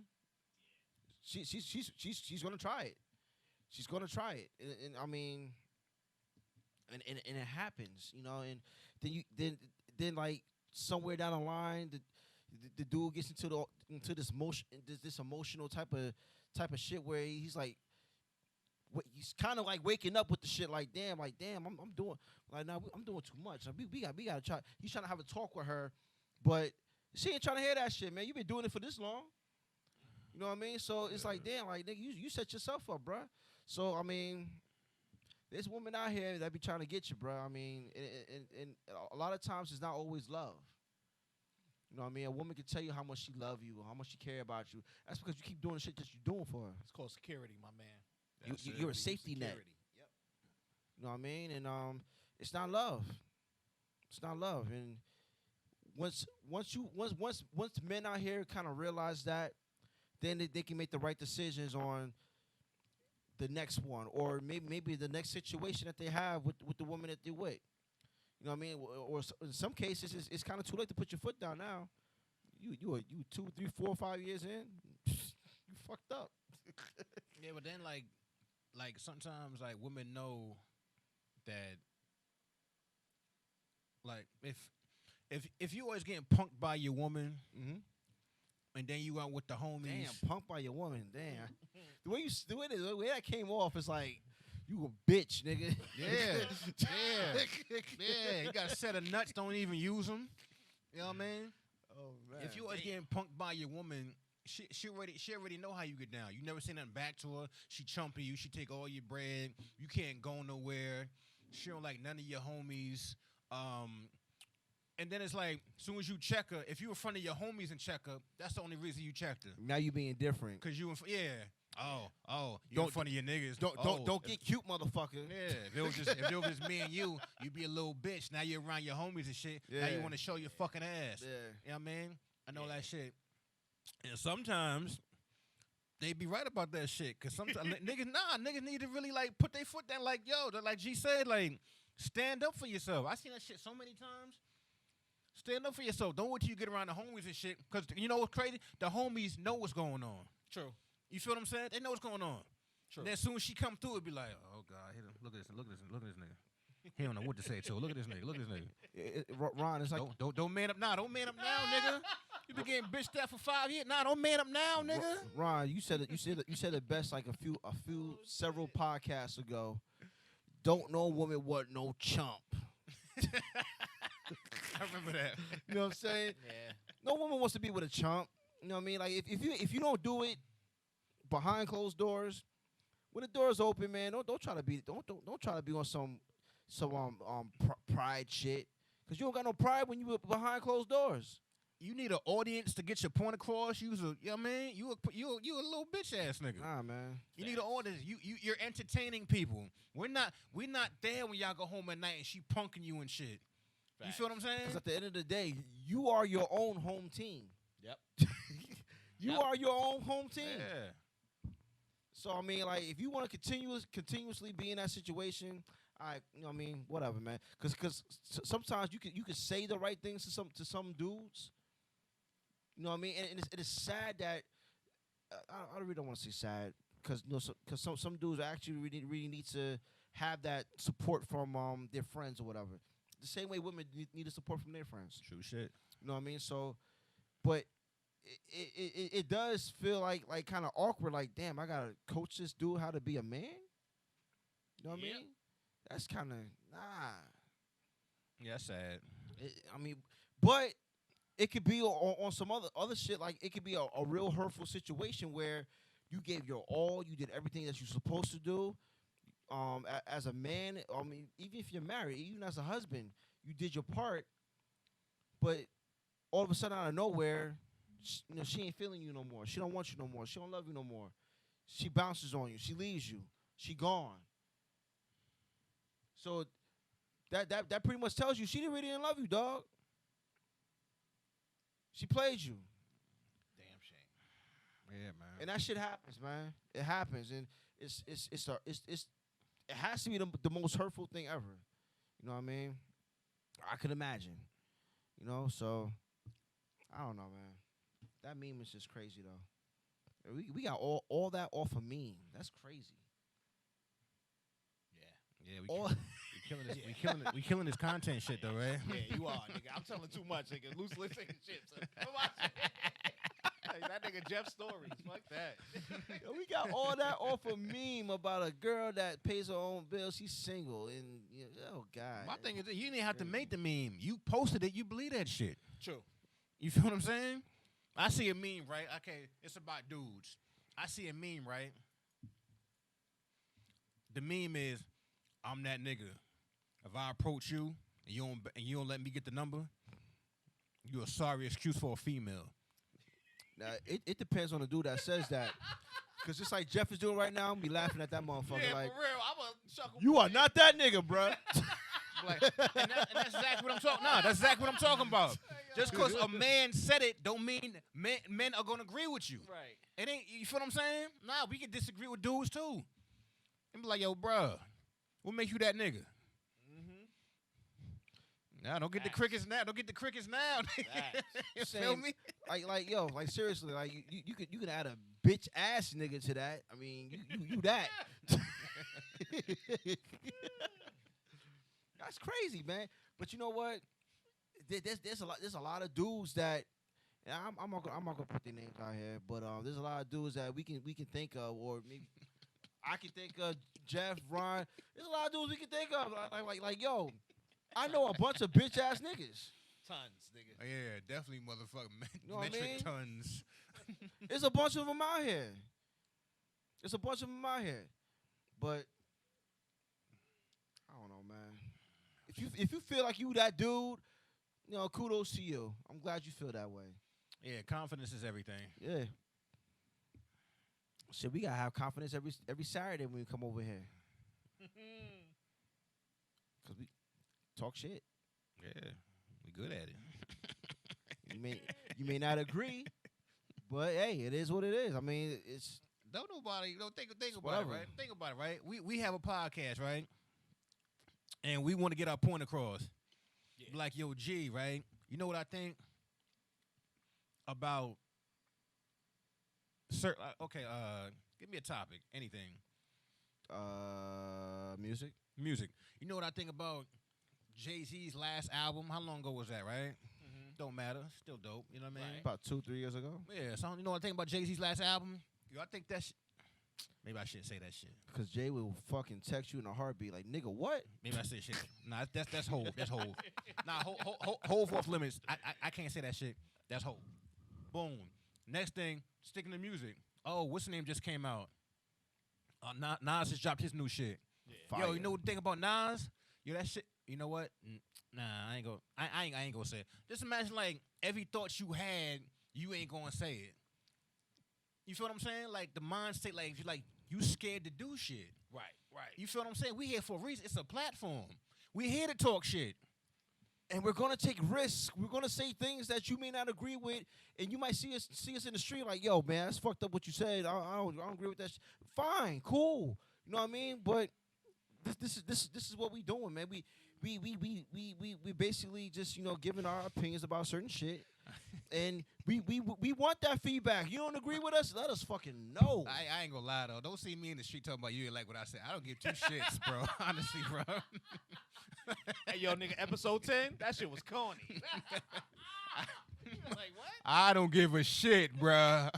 She's gonna try it. She's gonna try it, and I mean, and it happens, and then like somewhere down the line, the dude gets into this emotional type of shit where he's like, he's kind of like waking up with the shit. Like damn, I'm doing like now I'm doing too much. Like, we got to try. He's trying to have a talk with her, but she ain't trying to hear that shit, man. You been doing it for this long. You know what I mean? So it's like, damn, like nigga, you set yourself up, bruh. So I mean, there's women out here that be trying to get you, bruh. I mean, and a lot of times it's not always love. You know what I mean? A woman can tell you how much she love you, how much she care about you. That's because you keep doing the shit that you're doing for her. It's called security, my man. You're a safety net. Yep. You know what I mean? And it's not love. It's not love. And once men out here kind of realize that, then they can make the right decisions on the next one, or maybe the next situation that they have with the woman that they're with. You know what I mean? Or in some cases, it's kind of too late to put your foot down now. You 2, 3, 4, 5 years in, you fucked up. Yeah, but then like sometimes like women know that like if you always getting punked by your woman, and then you out with the homies. Damn, punked by your woman. Damn. the way that came off is like you a bitch, nigga. Yeah. You got a set of nuts. Don't even use them. You know what I mean? Oh man. If you always getting punked by your woman, she already know how you get down. You never say nothing back to her. She chumpy you. She take all your bread. You can't go nowhere. She don't like none of your homies. And then it's like, as soon as you check her, if you in front of your homies and check her, that's the only reason you checked her. Now you being different. Cause you you in front of your niggas. Don't get cute, motherfucker. Yeah, if it was just me and you'd be a little bitch. Now you're around your homies and shit. Yeah. Now you want to show your fucking ass. Yeah. You know what I mean? I know that shit. And sometimes they be right about that shit. Cause sometimes niggas need to really like put their foot down. Like like G said, like stand up for yourself. I seen that shit so many times. Stand up for yourself. Don't wait till you get around the homies and shit. Because you know what's crazy? The homies know what's going on. True. You feel what I'm saying? They know what's going on. True. And then as soon as she come through, it be like, oh, God, look at this nigga. He don't know what to say to her. Look at this nigga. Ron, it's like... Don't man up now. Don't man up now, nigga. You been getting bitched out for 5 years. Nah, don't man up now, nigga. Ron, you said it best like several podcasts ago. Don't know woman what no chump. I remember that. You know what I'm saying? Yeah. No woman wants to be with a chump. You know what I mean? Like if you don't do it behind closed doors, when the doors open, man, don't try to be on some pride shit, cause you don't got no pride when you behind closed doors. You need an audience to get your point across. You know what I mean? You a little bitch ass nigga. Nah, man. You need an audience. You're entertaining people. We're not there when y'all go home at night and she punking you and shit. Facts. You feel what I'm saying? Because at the end of the day, you are your own home team. Yep. You are your own home team. Yeah. So I mean, like, if you want to continuously be in that situation, you know what I mean, whatever, man. Because sometimes you can say the right things to some dudes. You know what I mean? And it is sad that I really don't want to say sad because some dudes actually really need to have that support from their friends or whatever. The same way women need the support from their friends. True shit. You know what I mean? So, but it does feel like kind of awkward. Like, damn, I gotta coach this dude how to be a man. You know what I mean? That's kind of Yeah, that's sad. But it could be on some other shit. Like, it could be a real hurtful situation where you gave your all, you did everything that you're supposed to do. As a man, I mean, even if you're married, even as a husband, you did your part. But all of a sudden, out of nowhere, she ain't feeling you no more. She don't want you no more. She don't love you no more. She bounces on you. She leaves you. She gone. So that pretty much tells you she really didn't love you, dog. She played you. Damn shame. Yeah, man. And that shit happens, man. It happens, and it has to be the most hurtful thing ever. You know what I mean? I could imagine. You know, so I don't know, man. That meme is just crazy though. We got all that off a meme. That's crazy. Yeah, we killing this content shit though, right? Yeah, you are, nigga. I'm telling too much, nigga. Loose lips and shit. So. That nigga Jeff Stories. Fuck that. Yo, we got all that off a meme about a girl that pays her own bills. She's single, and oh god. My thing is, you didn't have to make the meme. You posted it. You believe that shit. True. You feel what I'm saying? I see a meme, right? Okay, it's about dudes. I see a meme, right? The meme is, I'm that nigga. If I approach you and you don't let me get the number, you're a sorry excuse for a female. Now, it depends on the dude that says that. Because just like Jeff is doing right now, I'm be laughing at that motherfucker Yeah, like, for real. I'm a chuckle. you are not that nigga, bruh. Like, and that's exactly what I'm talking. Nah, that's exactly what I'm talking about. Just because a man said it, don't mean men are gonna agree with you. Right. It ain't. You feel what I'm saying? Nah, we can disagree with dudes too. And be like, yo, bruh, what makes you that nigga? Nah, don't get the crickets now. Don't get the crickets now. You feel me? Like yo, like seriously, like you can add a bitch ass nigga to that. I mean, you that. That's crazy, man. But you know what? There's a lot of dudes that, and I'm not gonna put their names out here, but there's a lot of dudes that we can think of, or maybe I can think of Jeff, Ron. There's a lot of dudes we can think of, like yo, I know a bunch of bitch ass niggas. Tons, nigga. Oh, yeah, definitely, motherfucking You know what I metric mean? tons. There's a bunch of them out here. But I don't know, man. If you feel like you that dude, kudos to you. I'm glad you feel that way. Yeah, confidence is everything. Yeah. Shit, we gotta have confidence every Saturday when we come over here. Cause we talk shit. Yeah, we good at it. You may not agree, but hey, it is what it is. I mean, it's Don't think about whatever. it, right? Think about it, right? We have a podcast, right? And we want to get our point across. Yeah. Like, yo, G, right? You know what I think about okay, give me a topic, anything. music. Music. You know what I think about Jay-Z's last album? How long ago was that, right? Don't matter. Still dope. You know what I mean? Right. About 2-3 years ago. Yeah. So you know what I think about Jay-Z's last album? Yo, I think that maybe I shouldn't say that shit. Because Jay will fucking text you in a heartbeat like, nigga, what? Maybe I said shit. Nah, that's Hov. That's Hov. Nah, Hov off limits. I can't say that shit. That's Hov. Boom. Next thing, sticking to music. Oh, what's the name just came out? Nas just dropped his new shit. Yeah. Yo, you know what the thing about Nas? Yo, that shit. You know what? Nah, I ain't gonna say it. Just imagine like every thought you had, you ain't gonna say it. You feel what I'm saying? Like the mind state, like you scared to do shit. Right. You feel what I'm saying? We here for a reason. It's a platform. We here to talk shit. And we're gonna take risks. We're gonna say things that you may not agree with, and you might see us in the street like, "Yo, man, that's fucked up what you said. I don't agree with that." Fine, cool. You know what I mean? But this is what we doing, man. We basically just giving our opinions about certain shit, and we want that feedback. You don't agree with us? Let us fucking know. I ain't gonna lie though. Don't see me in the street talking about you ain't like what I said. I don't give two shits, bro. Honestly, bro. Hey, yo, nigga, episode 10, that shit was corny. Like, what? I don't give a shit, bruh.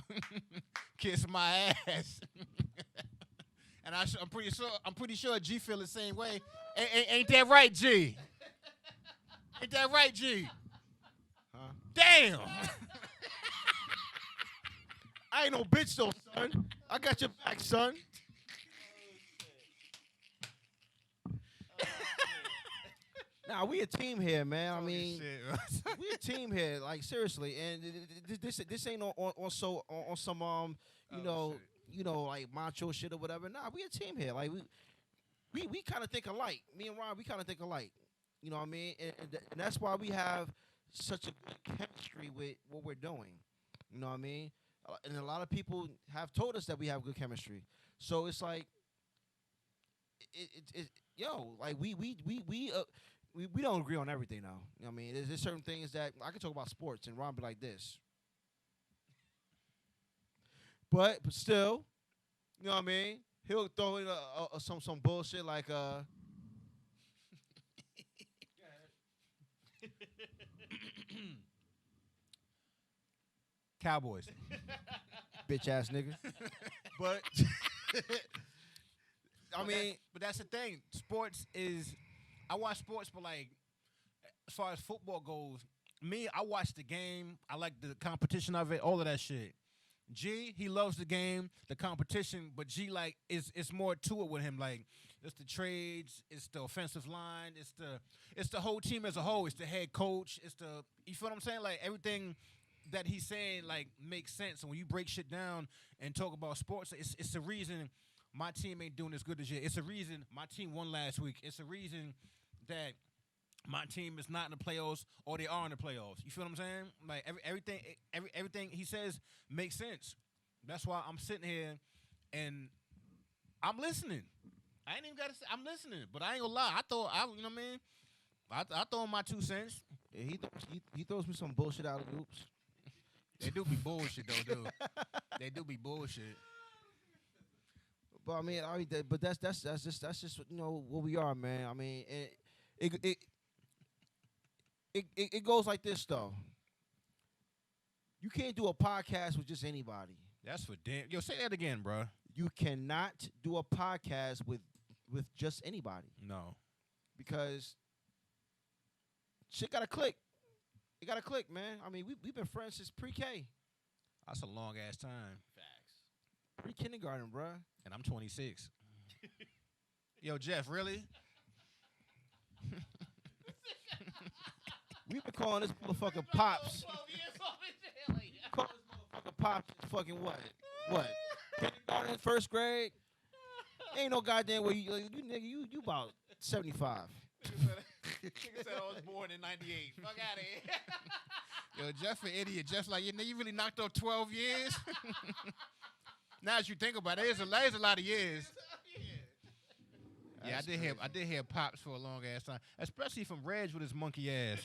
Kiss my ass. And I'm pretty sure G feel the same way. Ain't that right, G? Ain't that right, G? Huh? Damn. I ain't no bitch though, son. I got your back, son. Nah, we a team here, man. I mean, we a team here, like seriously. And this ain't on some like macho shit or whatever. Nah, we a team here. Like we kind of think alike. Me and Ron, we kind of think alike. You know what I mean? And that's why we have such a good chemistry with what we're doing. You know what I mean? And a lot of people have told us that we have good chemistry. So it's like, we don't agree on everything now. You know what I mean? There's certain things that I can talk about sports and Ron be like this. But still, you know what I mean? He'll throw in some bullshit like Cowboys. Bitch ass nigga. But I mean, but that's the thing. Sports is, I watch sports, but like, as far as football goes, me, I watch the game. I like the competition of it, all of that shit. G, he loves the game, the competition, but G, like, it's more to it with him. Like, it's the trades, it's the offensive line, it's the whole team as a whole. It's the head coach. It's the, you feel what I'm saying? Like, everything that he's saying, like, makes sense. And when you break shit down and talk about sports, it's the reason my team ain't doing as good as you. It's a reason my team won last week. It's a reason that my team is not in the playoffs or they are in the playoffs. You feel what I'm saying? Like everything he says makes sense. That's why I'm sitting here and I'm listening. I ain't even got to say I'm listening, but I ain't gonna lie. You know what I mean? I throw in my 2 cents. yeah, he throws me some bullshit out of loops. They do be bullshit though, dude. They do be bullshit. But I mean, but that's just what we are, man. I mean, it goes like this though. You can't do a podcast with just anybody. That's for damn. Yo, say that again, bro. You cannot do a podcast with just anybody No. because shit gotta click. It gotta click, man. I mean, we've been friends since pre-K, That's a long ass time. Facts. pre-kindergarten, bruh. And I'm 26. Yo, Jeff, really? We've been calling this motherfucker Pops. 12 years off in jail. Call this motherfucker Pops fucking what? What? Kindergarten, first grade? Ain't no goddamn way you nigga, you about 75. Nigga said I was born in 98. Fuck out of here. Yo, Jeff an idiot. Jeff like, you really knocked off 12 years? Now as you think about it, there's a lot of years. Yeah, I did hear Pops for a long ass time, especially from Reg with his monkey ass.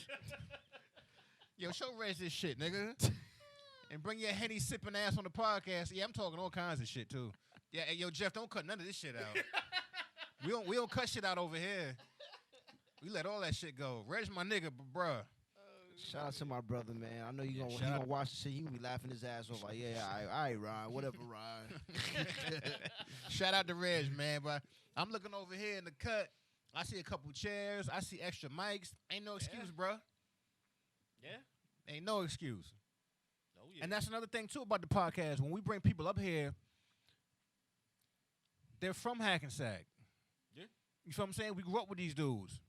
Yo, show Reg this shit, nigga, and bring your Henny sipping ass on the podcast. Yeah, I'm talking all kinds of shit too. Yeah, hey, yo, Jeff, don't cut none of this shit out. we don't cut shit out over here. We let all that shit go. Reg's my nigga, bruh. Shout out to my brother, man. I know he gonna watch the shit. He gonna be laughing his ass off like, yeah, all right, Ryan, whatever, Ryan. Shout out to Reg, man. But I'm looking over here in the cut. I see a couple chairs. I see extra mics. Ain't no excuse, bruh. Yeah. Ain't no excuse. Oh, yeah. And that's another thing, too, about the podcast. When we bring people up here, they're from Hackensack. Yeah. You feel what I'm saying? We grew up with these dudes.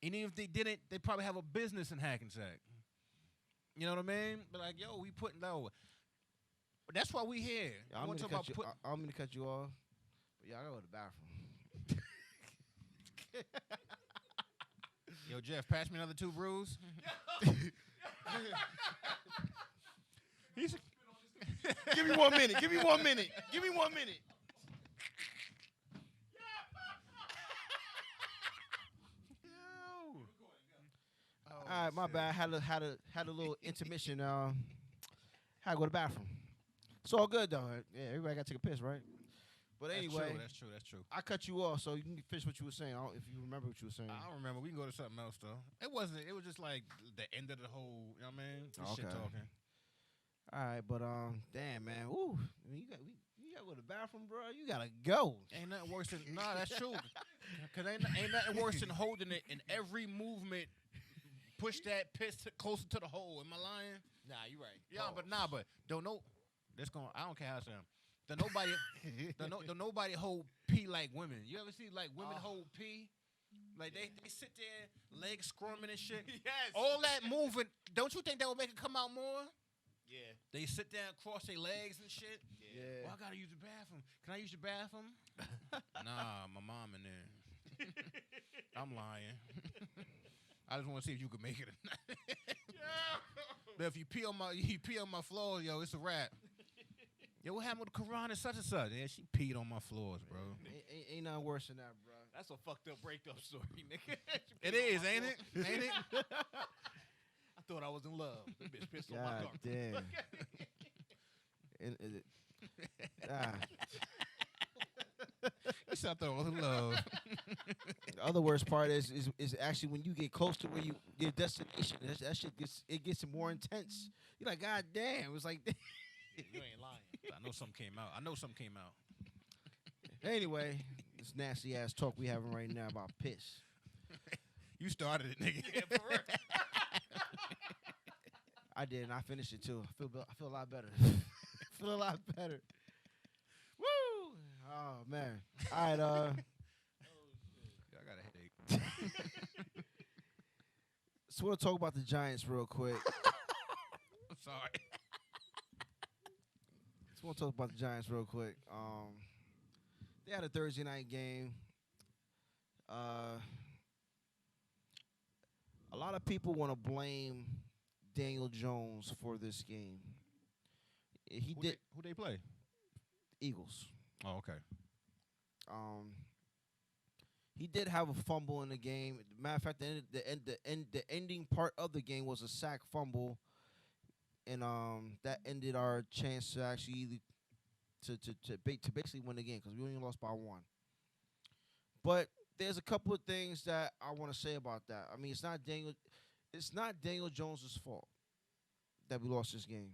And even if they didn't, they probably have a business in Hackensack. You know what I mean? But like, yo, we putting low. But that's why we here. I don't mean to cut you off, but yeah, I gotta go to the bathroom. Yo, Jeff, pass me another 2 brews. Give me 1 minute. Give me 1 minute. Give me 1 minute. All right, my bad. Had a little intermission. Had to go to the bathroom. It's all good though. Yeah, everybody got to take a piss, right? But anyway, that's true. I cut you off, so you can finish what you were saying. If you remember what you were saying. I don't remember. We can go to something else though. It was just like the end of the whole. You know what I mean? This shit talking. All right, but damn man, woo, you got to go to the bathroom, bro. You gotta go. Ain't nothing worse than that's true. Cause ain't nothing worse than holding it in every movement. Push that piss closer to the hole. Am I lying? Nah, you right. Yeah, but don't know. I don't care how it sound. Don't nobody hold pee like women. You ever see like women hold pee? Like they sit there, legs squirming and shit. Yes. All that moving. Don't you think that would make it come out more? Yeah. They sit down, cross their legs and shit. Yeah. Well, I gotta use the bathroom. Can I use your bathroom? Nah, my mom in there. I'm lying. I just want to see if you can make it or not. But if you pee on my floors, yo, it's a wrap. Yo, what happened with Quran and such and such? Yeah, she peed on my floors, bro. Ain't nothing worse than that, bro. That's a fucked up breakup story, nigga. It is, ain't it? Ain't it? I thought I was in love. The bitch pissed on my God car. damn. Voice out there with love. The other worst part is actually when you get close to where your destination. That shit gets more intense. You're like, God damn! It was like. You ain't lying. I know something came out. Anyway, this nasty ass talk we having right now about piss. You started it, nigga. Yeah, for real. I did, and I finished it too. I feel a lot better. Feel a lot better. Woo! Oh man. All right. I got a headache. So we'll talk about the Giants real quick. I'm sorry. So we'll talk about the Giants real quick. They had a Thursday night game. A lot of people want to blame Daniel Jones for this game. Who they play? Eagles. Oh, okay. He did have a fumble in the game. Matter of fact, the ending part of the game was a sack fumble, and that ended our chance to actually to basically win the game because we only lost by 1. But there's a couple of things that I want to say about that. I mean, it's not Daniel Jones' fault that we lost this game.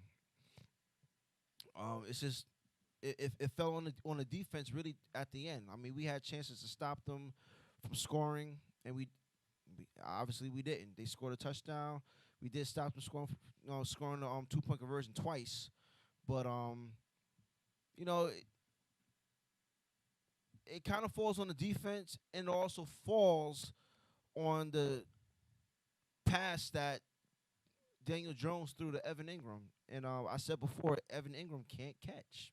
It's just it fell on the defense really at the end. I mean, we had chances to stop them from scoring, and we obviously we didn't. They scored a touchdown. We did stop them scoring the 2-point conversion twice, but it kind of falls on the defense, and it also falls on the pass that Daniel Jones threw to Evan Ingram. And I said before, Evan Ingram can't catch.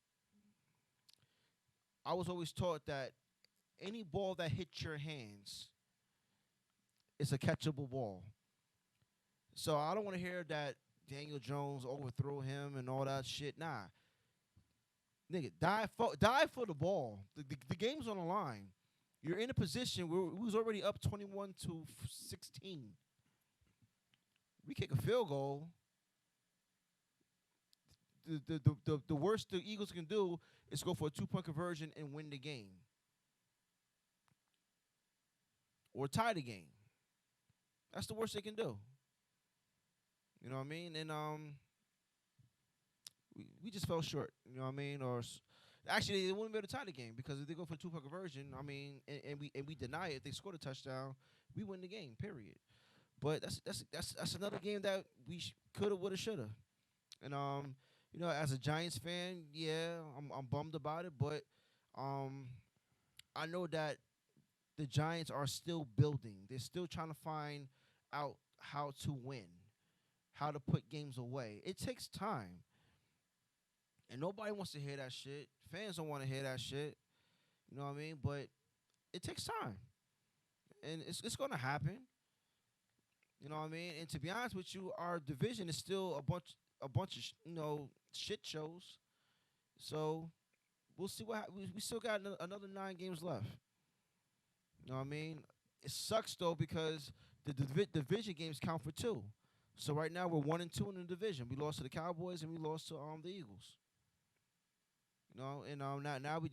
I was always taught that any ball that hits your hands is a catchable ball. So I don't want to hear that Daniel Jones overthrew him and all that shit. Nah. Nigga, die for the ball. The game's on the line. You're in a position where we was already up 21-16. We kick a field goal. The worst the Eagles can do is go for a 2-point conversion and win the game. Or tie the game. That's the worst they can do. You know what I mean? And we just fell short. You know what I mean? Or actually, they wouldn't be able to tie the game because if they go for a 2-point conversion, I mean, and we deny it. If they scored a touchdown, we win the game. Period. But that's another game that we coulda, woulda, shoulda. And as a Giants fan, yeah, I'm bummed about it. But I know that the Giants are still building. They're still trying to find out how to win, how to put games away. It takes time. And nobody wants to hear that shit. Fans don't want to hear that shit. You know what I mean? But it takes time. And it's going to happen. You know what I mean? And to be honest with you, our division is still a bunch of shit shows. So we'll see what we still got another 9 games left. You know what I mean? It sucks though because the division games count for 2. So right now we're 1-2 in the division. We lost to the Cowboys and we lost to the Eagles. You know, and now we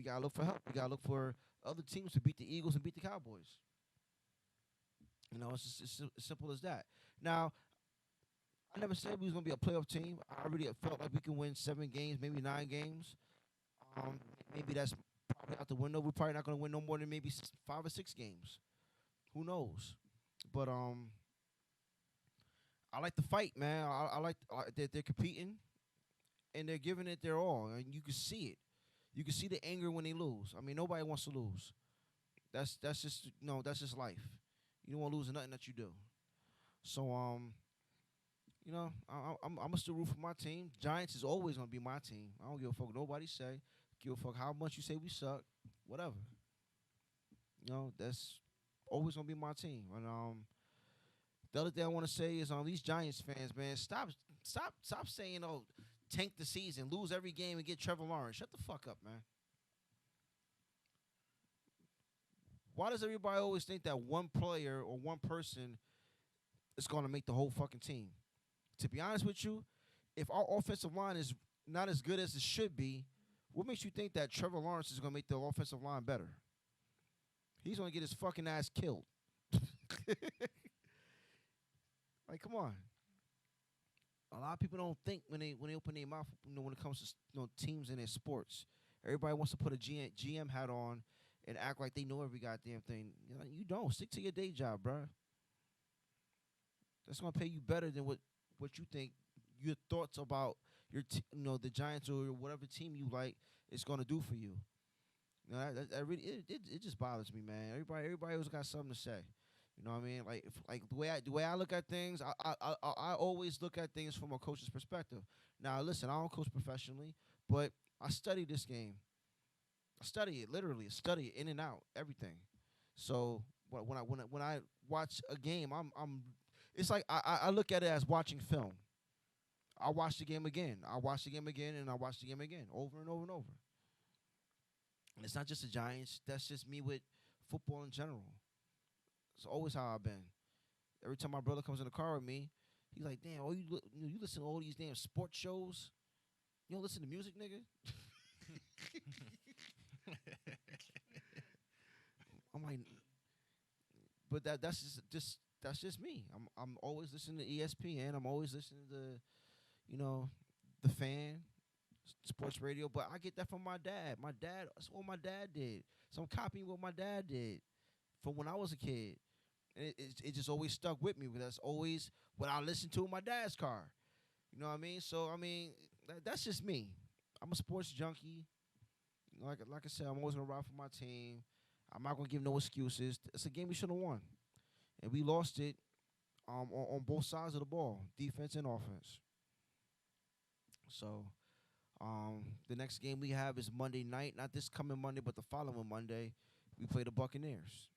gotta look for help. We gotta look for other teams to beat the Eagles and beat the Cowboys. You know, it's just as simple as that. Now, I never said we was gonna be a playoff team. I already felt like we can win 7 games, maybe 9 games. Maybe that's probably out the window. We're probably not gonna win no more than maybe 5 or 6 games. Who knows? But I like the fight, man. I like that they're competing, and they're giving it their all, and you can see it. You can see the anger when they lose. I mean, nobody wants to lose. That's just life. You don't want to lose in nothing that you do. So I'm gonna still root for my team. Giants is always gonna be my team. I don't give a fuck what nobody say. Give a fuck how much you say we suck. Whatever. That's always gonna be my team. And the other thing I want to say is these Giants fans, man, stop saying, tank the season, lose every game, and get Trevor Lawrence. Shut the fuck up, man. Why does everybody always think that one player or one person is going to make the whole fucking team? To be honest with you, if our offensive line is not as good as it should be, What makes you think that Trevor Lawrence is going to make the offensive line better? He's going to get his fucking ass killed. Like, come on. A lot of people don't think when they open their mouth, when it comes to teams in their sports. Everybody wants to put a GM hat on and act like they know every goddamn thing. You don't. Stick to your day job, bro. That's gonna pay you better than what you think. Your thoughts about your the Giants or whatever team you like is gonna do for you. That really it just bothers me, man. Everybody always got something to say. You know what I mean? Like the way I look at things, I always look at things from a coach's perspective. Now, listen, I don't coach professionally, but I study this game. I study it literally, study it in and out, everything. So when I watch a game, it's like I look at it as watching film. I watch the game again. I watch the game again, and I watch the game again, over and over and over. And it's not just the Giants. That's just me with football in general. It's always how I've been. Every time my brother comes in the car with me, he's like, "Damn, you listen to all these damn sports shows? You don't listen to music, nigga?" I'm like, but that's just me. I'm always listening to ESPN. I'm always listening to, the Fan, sports radio. But I get that from my dad. That's what my dad did. So I'm copying what my dad did from when I was a kid. And it just always stuck with me. But that's always what I listened to in my dad's car. You know what I mean? So, that's just me. I'm a sports junkie. Like I said, I'm always going to ride for my team. I'm not going to give no excuses. It's a game we should have won. And we lost it on both sides of the ball, defense and offense. So the next game we have is Monday night. Not this coming Monday, but the following Monday. We play the Buccaneers.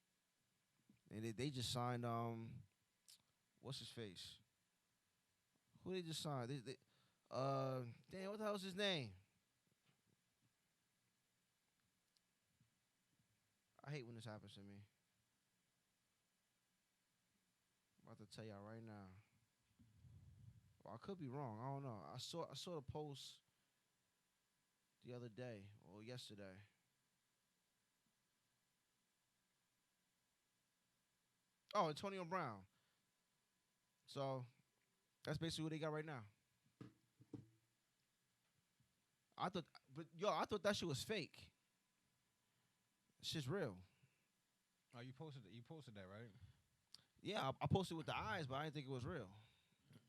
And they just signed, what's his face? Who they just signed? Damn, what the hell's his name? I hate when this happens to me. I'm about to tell y'all right now. Well, I could be wrong. I don't know. I saw the post the other day or yesterday. Oh, Antonio Brown. So that's basically what they got right now. I thought that shit was fake. Shit's real. Oh, you posted that, right? Yeah, I posted with the eyes, but I didn't think it was real.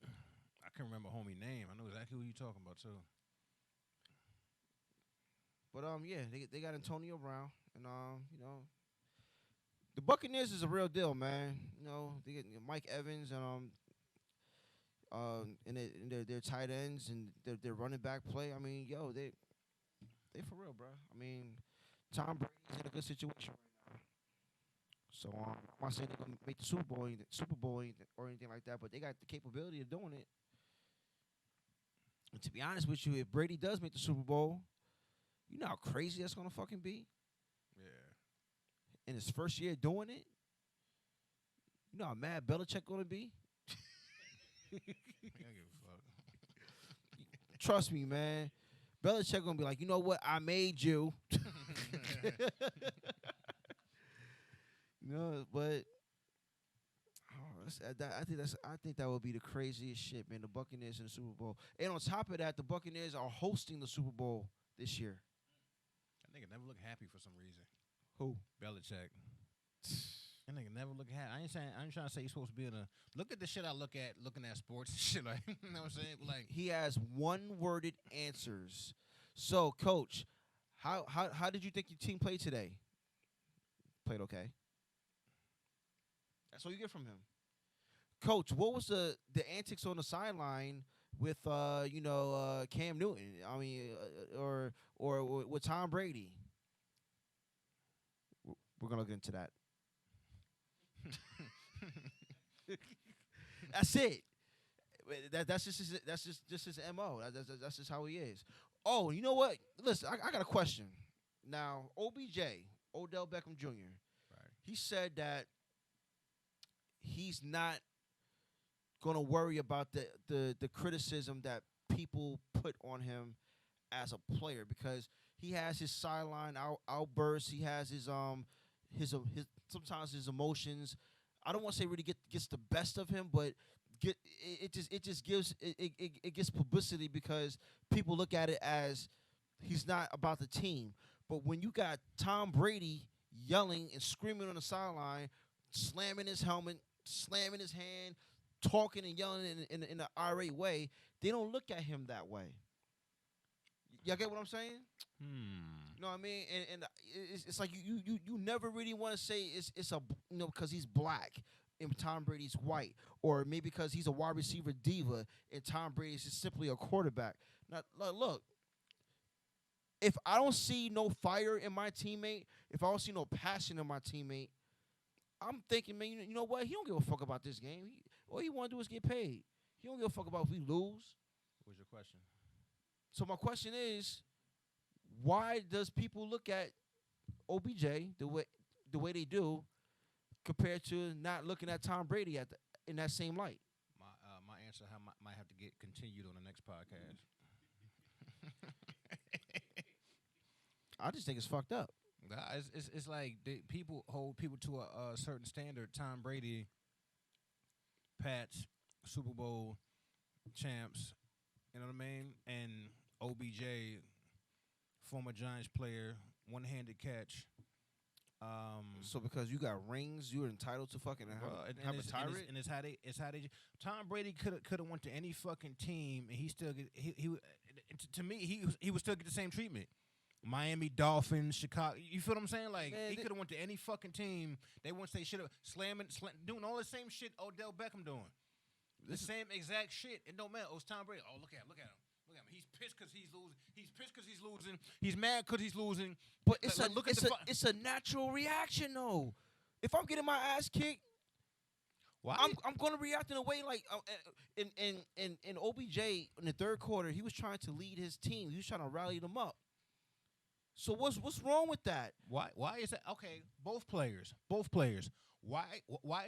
I can't remember homie name. I know exactly who you talking about too. But yeah, they got Antonio Brown, and the Buccaneers is a real deal, man. They get Mike Evans and their tight ends and their running back play. They for real, bro. Tom Brady's in a good situation right now. So I'm not saying they're gonna make the Super Bowl or anything like that, but they got the capability of doing it. And to be honest with you, if Brady does make the Super Bowl, you know how crazy that's gonna fucking be. Yeah. In his first year doing it, you know how mad Belichick gonna be. I don't give a fuck. Trust me, man. Belichick gonna be like, you know what? I made you. But I think that would be the craziest shit, man. The Buccaneers in the Super Bowl, and on top of that, the Buccaneers are hosting the Super Bowl this year. That nigga never look happy for some reason. Who? Belichick. That nigga never look happy. I ain't trying to say you're supposed to be look at the shit I look at looking at sports and shit, like, you know what I'm saying? Like, he has one-worded answers. So, Coach, how did you think your team played today? Played okay. That's all you get from him. Coach, what was the antics on the sideline with Cam Newton? Or with Tom Brady? We're gonna get into that. That's it. That's just his MO. That's just how he is. Oh, you know what? Listen, I got a question. Now, OBJ, Odell Beckham Jr. right. He said that he's not gonna worry about the criticism that people put on him as a player because He has his sideline outbursts. He has his sometimes his emotions. I don't want to say really gets the best of him, but it just gives it gets publicity because people look at it as he's not about the team. But when you got Tom Brady yelling and screaming on the sideline, slamming his helmet, slamming his hand, talking and yelling in an irate way, they don't look at him that way. Y'all get what I'm saying? You know what I mean? And it's like you never really want to say it's a because he's black and Tom Brady's white, or maybe because he's a wide receiver diva and Tom Brady's just simply a quarterback. Now look, if I don't see no fire in my teammate, if I don't see no passion in my teammate, I'm thinking, man, you know what? He don't give a fuck about this game. All he want to do is get paid. He don't give a fuck about if we lose. What's your question? So my question is, why does people look at OBJ the way they do, compared to not looking at Tom Brady in that same light? My answer might have to get continued on the next podcast. I just think it's fucked up. It's like people hold people to a certain standard. Tom Brady, Pats, Super Bowl champs, you know what I mean? And OBJ, former Giants player, one-handed catch. So because you got rings, you're entitled to fucking have a tirade. And it's how they. Tom Brady could have went to any fucking team, and he still get he to me he would still get the same treatment. Miami Dolphins, Chicago. You feel what I'm saying? Like, man, he could have went to any fucking team. They wouldn't say shit, doing all the same shit Odell Beckham doing. The same exact shit. It don't matter. Oh, it's Tom Brady. Oh, look at him. Look at him. He's pissed because he's losing. He's pissed because he's losing. He's mad because he's losing. But it's a natural reaction, though. If I'm getting my ass kicked, why? I'm going to react in a way like in OBJ in the third quarter, he was trying to lead his team. He was trying to rally them up. So what's wrong with that? Why is that? Okay, both players. Why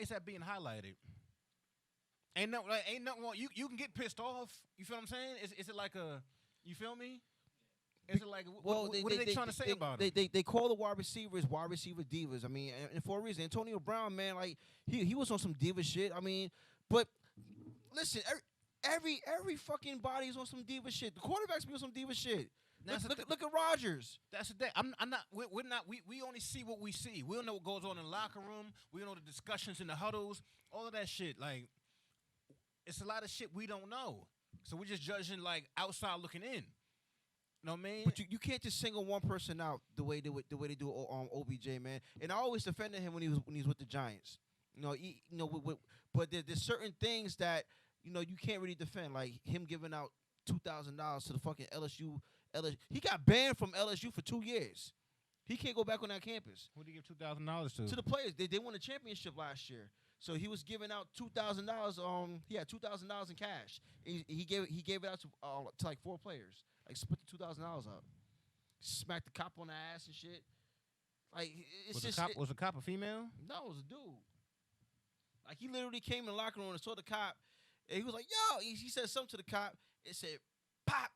is that being highlighted? Ain't nothing wrong. You can get pissed off. You feel what I'm saying? Is it like a? You feel me? Is it like what are they trying to say about it? They call the wide receivers wide receiver divas. I mean, and for a reason. Antonio Brown, man, like he was on some diva shit. I mean, but listen, every fucking body is on some diva shit. The quarterbacks be on some diva shit. Look at Rodgers. That's the thing. I'm not. We're not. We only see what we see. We don't know what goes on in the locker room. We don't know the discussions in the huddles. All of that shit. Like, it's a lot of shit we don't know. So we're just judging like outside looking in. You know what I mean? But you can't just single one person out the way they do OBJ, man. And I always defended him when he was with the Giants. But there's certain things that you can't really defend, like him giving out $2,000 to the fucking LSU. He got banned from LSU for 2 years. He can't go back on that campus. Who did he give $2,000 to? To the players. They won a championship last year. So he was giving out $2,000. He had $2,000 in cash. He gave it out to like 4 players. Like split the $2,000 up. Smacked the cop on the ass and shit. Like was the cop a female? No, it was a dude. Like he literally came in the locker room and saw the cop, and he was like, "Yo!" He said something to the cop. It said, "Pop."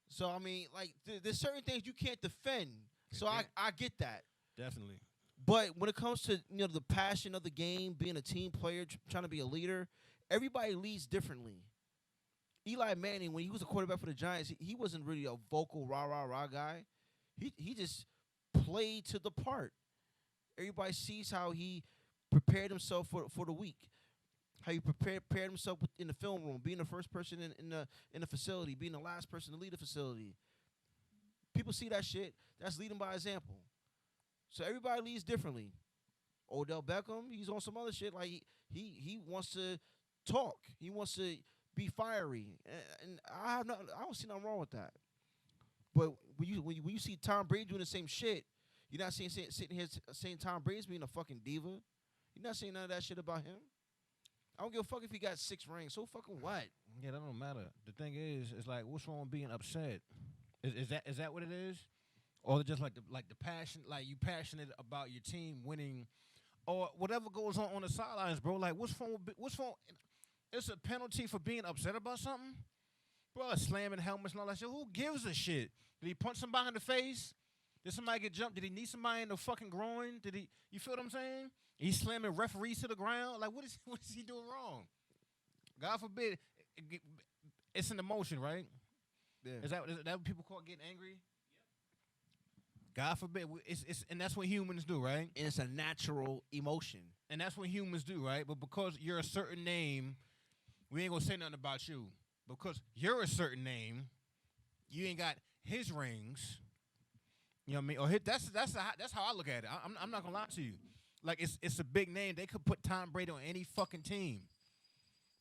So I mean, like there's certain things you can't defend. So I get that. Definitely. But when it comes to the passion of the game, being a team player, trying to be a leader, everybody leads differently. Eli Manning, when he was a quarterback for the Giants, he wasn't really a vocal rah guy. He just played to the part. Everybody sees how he prepared himself for the week, how he prepared himself in the film room, being the first person in the facility, being the last person to lead the facility. People see that shit. That's leading by example. So everybody leads differently. Odell Beckham, he's on some other shit. Like he wants to talk. He wants to be fiery, and I don't see nothing wrong with that. But when you see Tom Brady doing the same shit, you're not sitting here saying Tom Brady's being a fucking diva. You're not saying none of that shit about him. I don't give a fuck if he got 6 rings. So fucking what? Yeah, that don't matter. The thing is, it's like, what's wrong with being upset? Is that what it is? Or just like the passion, like you passionate about your team winning, or whatever goes on the sidelines, bro? Like what's wrong? It's a penalty for being upset about something. Bro, slamming helmets and all that shit. Who gives a shit? Did he punch somebody in the face? Did somebody get jumped? Did he knee somebody in the fucking groin? Did he? You feel what I'm saying? He's slamming referees to the ground. Like, what is he doing wrong? God forbid. It's an emotion, right? Yeah. Is that what people call getting angry? God forbid. And that's what humans do, right? And it's a natural emotion. And that's what humans do, right? But because you're a certain name, we ain't gonna say nothing about you. Because you're a certain name, you ain't got his rings. You know what I mean? Or that's how I look at it. I'm not gonna lie to you. Like it's a big name. They could put Tom Brady on any fucking team,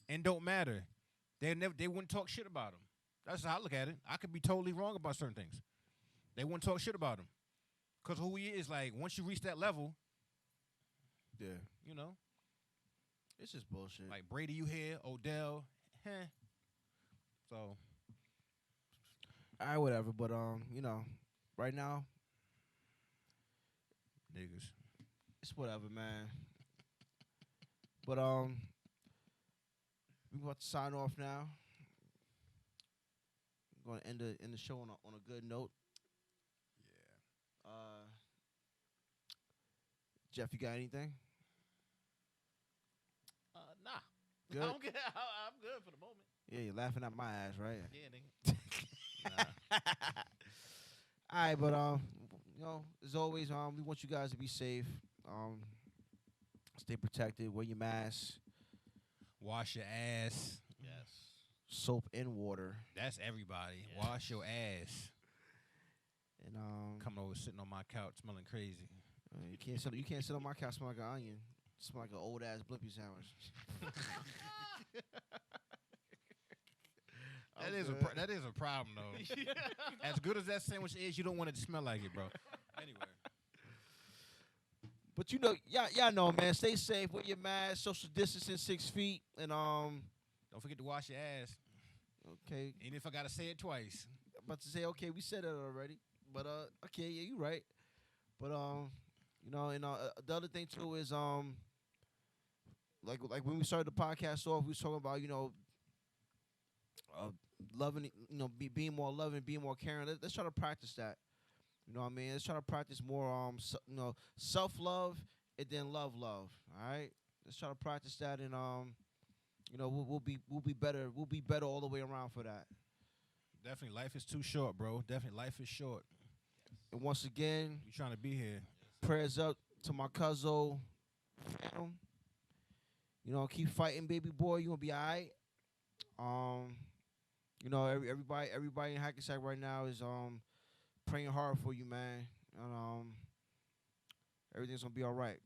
and don't matter. They wouldn't talk shit about him. That's how I look at it. I could be totally wrong about certain things. They wouldn't talk shit about him, cause who he is. Like once you reach that level, Yeah. you know, It's just bullshit. like Brady, you here? Odell, So all right, whatever. But right now niggas. it's whatever, man. But we about to sign off now. We're gonna end the show on a good note. Jeff, you got anything? Nah. Good? I'm good. I'm good for the moment. Yeah, you're laughing at my ass, right? Yeah, nigga. All right, but as always, we want you guys to be safe. Stay protected. Wear your mask. Wash your ass. Yes. Soap and water. That's everybody. Yeah. Wash your ass. And Coming over, sitting on my couch, smelling crazy. you can't sit on my couch smell like an onion. Smell like an old ass blimpie sandwich. That is a problem though. As good as that sandwich is, you don't want it to smell like it, bro. Anyway. But y'all know, man. Stay safe. Wear your mask. Social distancing 6 feet. And Don't forget to wash your ass. okay. Even if I gotta say it twice. I'm about to say, okay, we said it already. But okay, yeah, you right. But the other thing too is like when we started the podcast off, we was talking about loving, being more loving, being more caring. Let's try to practice that. You know what I mean? Let's try to practice more self love and then love. All right. Let's try to practice that, and we'll be better. We'll be better all the way around for that. Definitely, life is too short, bro. Definitely, life is short. And once again, You trying to be here. prayers up to my cousin. Keep fighting, baby boy. You gonna be all right. Everybody in Hackensack right now is praying hard for you, man. And everything's gonna be all right.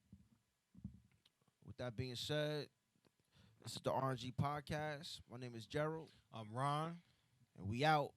With that being said, this is the R&G Podcast. My name is Gerald, I'm Ron. and we out.